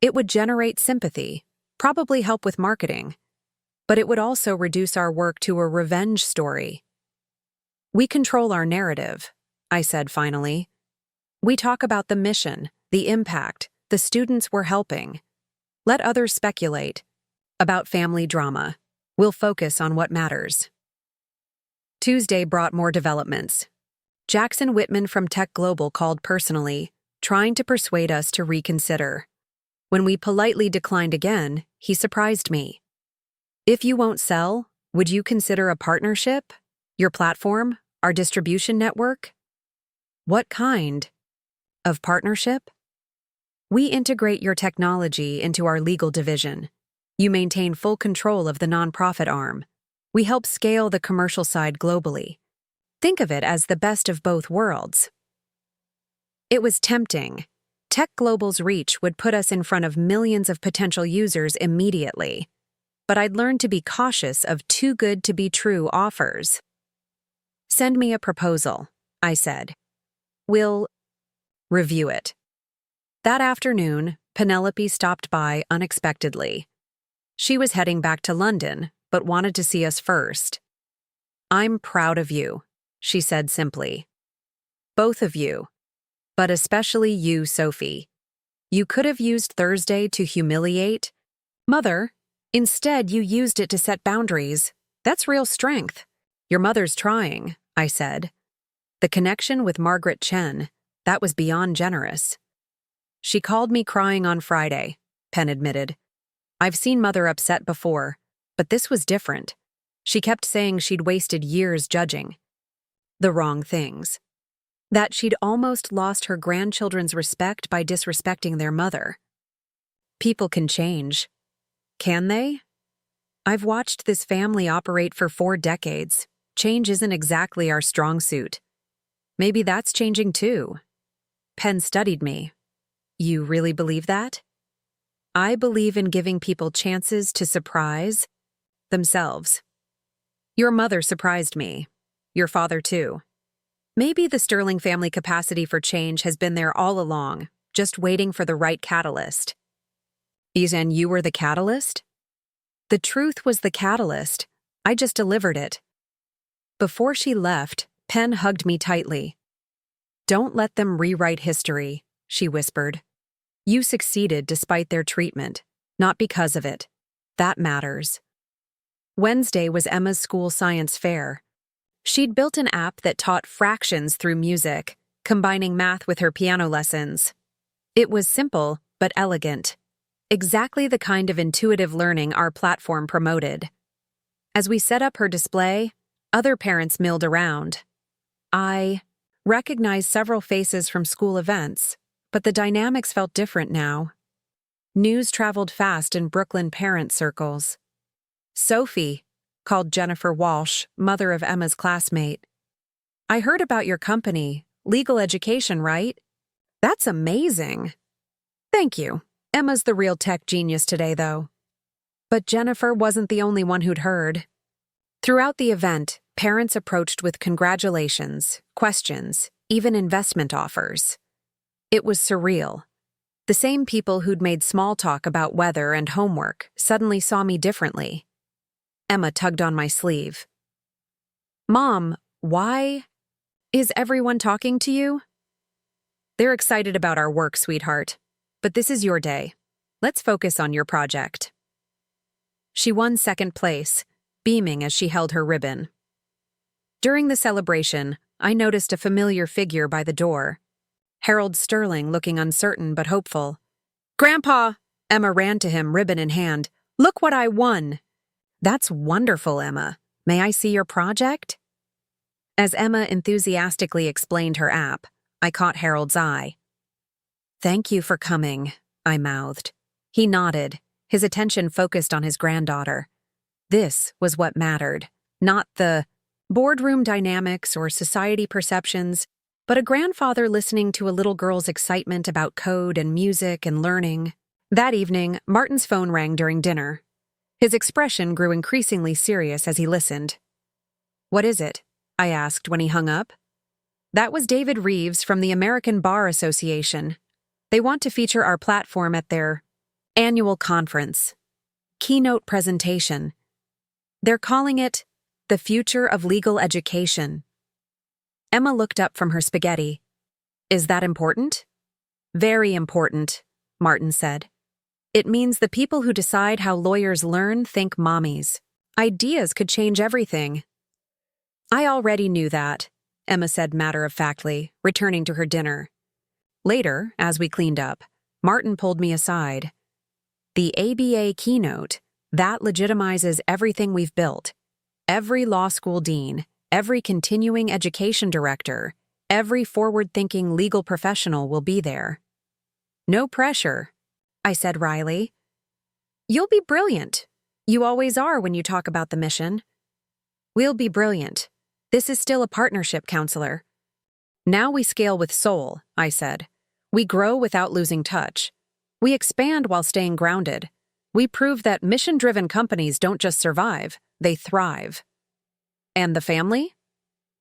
It would generate sympathy, probably help with marketing, but it would also reduce our work to a revenge story. We control our narrative, I said finally. We talk about the mission, the impact, the students we're helping. Let others speculate. About family drama. We'll focus on what matters. Tuesday brought more developments. Jackson Whitman from Tech Global called personally, trying to persuade us to reconsider. When we politely declined again, he surprised me. If you won't sell, would you consider a partnership? Your platform? Our distribution network? What kind of partnership? We integrate your technology into our legal division. You maintain full control of the nonprofit arm. We help scale the commercial side globally. Think of it as the best of both worlds. It was tempting. Tech Global's reach would put us in front of millions of potential users immediately. But I'd learned to be cautious of too good to be true offers. Send me a proposal, I said. We'll review it. That afternoon, Penelope stopped by unexpectedly. She was heading back to London, but wanted to see us first. I'm proud of you, she said simply. Both of you, but especially you, Sophie. You could have used Thursday to humiliate. Mother, instead you used it to set boundaries. That's real strength. Your mother's trying, I said. The connection with Margaret Chen, that was beyond generous. She called me crying on Friday, Penn admitted. I've seen Mother upset before, but this was different. She kept saying she'd wasted years judging. The wrong things. That she'd almost lost her grandchildren's respect by disrespecting their mother. People can change. Can they? I've watched this family operate for 4 decades. Change isn't exactly our strong suit. Maybe that's changing too. Penn studied me. You really believe that? I believe in giving people chances to surprise themselves. Your mother surprised me. Your father too. Maybe the Sterling family capacity for change has been there all along, just waiting for the right catalyst. And you were the catalyst? The truth was the catalyst. I just delivered it. Before she left, Penn hugged me tightly. Don't let them rewrite history, she whispered. You succeeded despite their treatment, not because of it. That matters. Wednesday was Emma's school science fair. She'd built an app that taught fractions through music, combining math with her piano lessons. It was simple, but elegant. exactly the kind of intuitive learning our platform promoted. As we set up her display, other parents milled around. I recognized several faces from school events, but the dynamics felt different now. News traveled fast in Brooklyn parent circles. "Sophie," called Jennifer Walsh, mother of Emma's classmate. "I heard about your company, Legal Education, right? That's amazing." "Thank you. Emma's the real tech genius today, though." But Jennifer wasn't the only one who'd heard. Throughout the event, parents approached with congratulations, questions, even investment offers. It was surreal. The same people who'd made small talk about weather and homework suddenly saw me differently. Emma tugged on my sleeve. "Mom, why is everyone talking to you?" "They're excited about our work, sweetheart. But this is your day. Let's focus on your project." She won second place, beaming as she held her ribbon. During the celebration, I noticed a familiar figure by the door. Harold Sterling, looking uncertain but hopeful. "Grandpa!" Emma ran to him, ribbon in hand. "Look what I won!" "That's wonderful, Emma. May I see your project?" As Emma enthusiastically explained her app, I caught Harold's eye. "Thank you for coming," I mouthed. He nodded, his attention focused on his granddaughter. This was what mattered, not the boardroom dynamics or society perceptions, but a grandfather listening to a little girl's excitement about code and music and learning. That evening, Martin's phone rang during dinner. His expression grew increasingly serious as he listened. "What is it?" I asked when he hung up. "That was David Reeves from the American Bar Association. They want to feature our platform at their annual conference. Keynote presentation. They're calling it The Future of Legal Education." Emma looked up from her spaghetti. "Is that important?" "Very important," Martin said. "It means the people who decide how lawyers learn think mommies. Ideas could change everything." "I already knew that," Emma said matter-of-factly, returning to her dinner. Later, as we cleaned up, Martin pulled me aside. "The ABA keynote, that legitimizes everything we've built. Every law school dean, every continuing education director, every forward-thinking legal professional will be there." "No pressure," I said wryly. "You'll be brilliant. You always are when you talk about the mission." "We'll be brilliant. This is still a partnership, counselor." "Now we scale with soul," I said. "We grow without losing touch. We expand while staying grounded. We prove that mission-driven companies don't just survive, they thrive." "And the family?"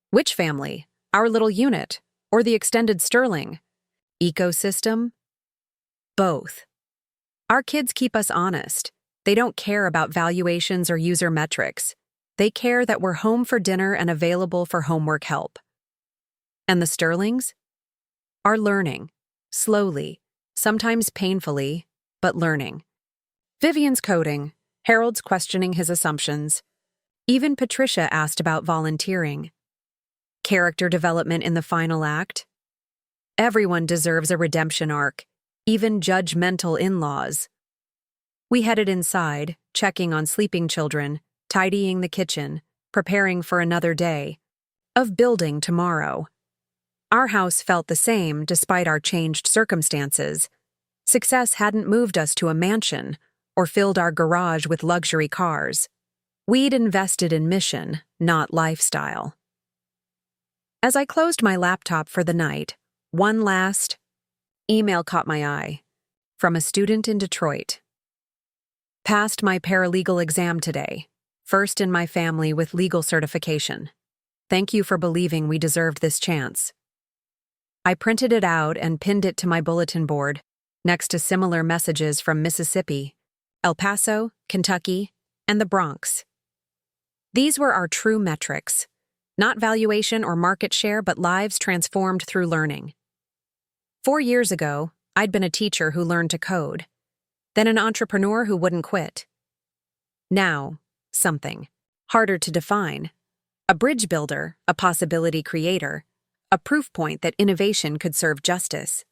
"Which family? Our little unit? Or the extended Sterling? Ecosystem?" "Both. Our kids keep us honest. They don't care about valuations or user metrics. They care that we're home for dinner and available for homework help." "And the Sterlings?" "Are learning. Slowly. Sometimes painfully, but learning. Vivian's coding. Harold's questioning his assumptions. Even Patricia asked about volunteering. Character development in the final act. Everyone deserves a redemption arc, even judgmental in-laws. We headed inside, checking on sleeping children, tidying the kitchen, preparing for another day of building tomorrow. Our house felt the same despite our changed circumstances. Success hadn't moved us to a mansion or filled our garage with luxury cars. We'd invested in mission, not lifestyle. As I closed my laptop for the night, one last email caught my eye, from a student in Detroit. "Passed my paralegal exam today, first in my family with legal certification. Thank you for believing we deserved this chance." I printed it out and pinned it to my bulletin board, next to similar messages from Mississippi, El Paso, Kentucky, and the Bronx. These were our true metrics, not valuation or market share, but lives transformed through learning. 4 years ago, I'd been a teacher who learned to code, then an entrepreneur who wouldn't quit. Now, something harder to define. A bridge builder, a possibility creator, a proof point that innovation could serve justice.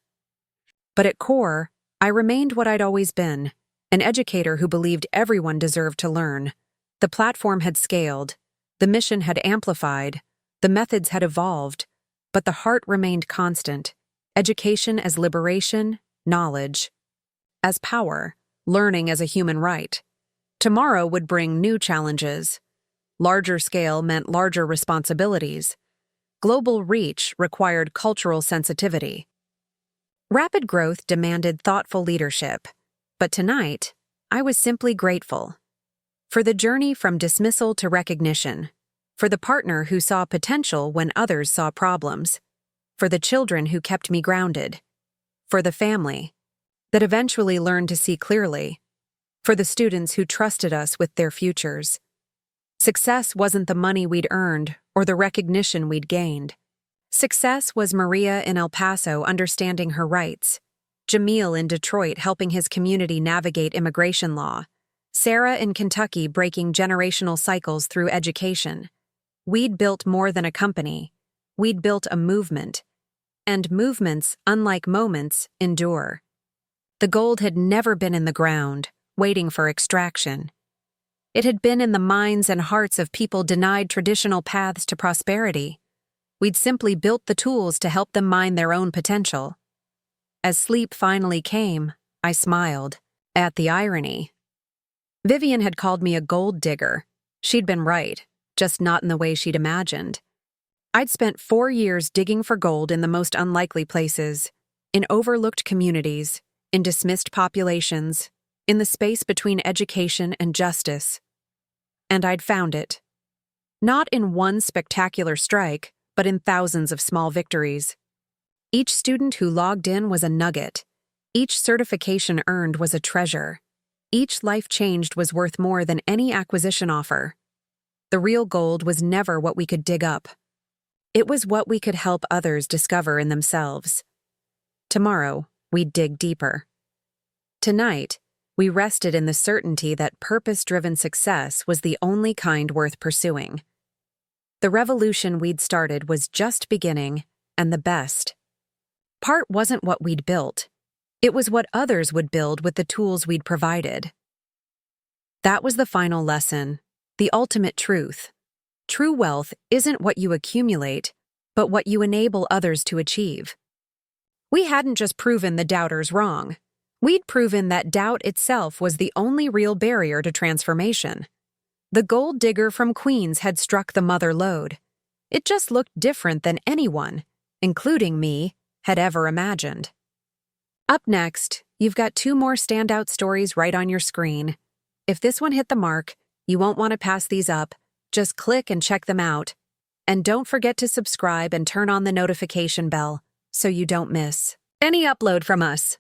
But at core, I remained what I'd always been, an educator who believed everyone deserved to learn. The platform had scaled, the mission had amplified, the methods had evolved, but the heart remained constant. Education as liberation, knowledge as power, learning as a human right. Tomorrow would bring new challenges. Larger scale meant larger responsibilities. Global reach required cultural sensitivity. Rapid growth demanded thoughtful leadership, but tonight, I was simply grateful. For the journey from dismissal to recognition, for the partner who saw potential when others saw problems, for the children who kept me grounded, for the family that eventually learned to see clearly, for the students who trusted us with their futures. Success wasn't the money we'd earned or the recognition we'd gained. Success was Maria in El Paso understanding her rights, Jamil in Detroit helping his community navigate immigration law, Sarah in Kentucky breaking generational cycles through education. We'd built more than a company. We'd built a movement. And movements, unlike moments, endure. The gold had never been in the ground, waiting for extraction. It had been in the minds and hearts of people denied traditional paths to prosperity. We'd simply built the tools to help them mine their own potential. As sleep finally came, I smiled at the irony. Vivian had called me a gold digger. She'd been right, just not in the way she'd imagined. I'd spent 4 years digging for gold in the most unlikely places, in overlooked communities, in dismissed populations, in the space between education and justice. And I'd found it. Not in one spectacular strike, but in thousands of small victories. Each student who logged in was a nugget. Each certification earned was a treasure. Each life changed was worth more than any acquisition offer. The real gold was never what we could dig up. It was what we could help others discover in themselves. Tomorrow, we'd dig deeper. Tonight, we rested in the certainty that purpose-driven success was the only kind worth pursuing. The revolution we'd started was just beginning, and the best. Part wasn't what we'd built. It was what others would build with the tools we'd provided. That was the final lesson, the ultimate truth. True wealth isn't what you accumulate, but what you enable others to achieve. We hadn't just proven the doubters wrong. We'd proven that doubt itself was the only real barrier to transformation. The gold digger from Queens had struck the mother lode. It just looked different than anyone, including me, had ever imagined. Up next, you've got 2 more standout stories right on your screen. If this one hit the mark, you won't want to pass these up. Just click and check them out. And don't forget to subscribe and turn on the notification bell so you don't miss any upload from us.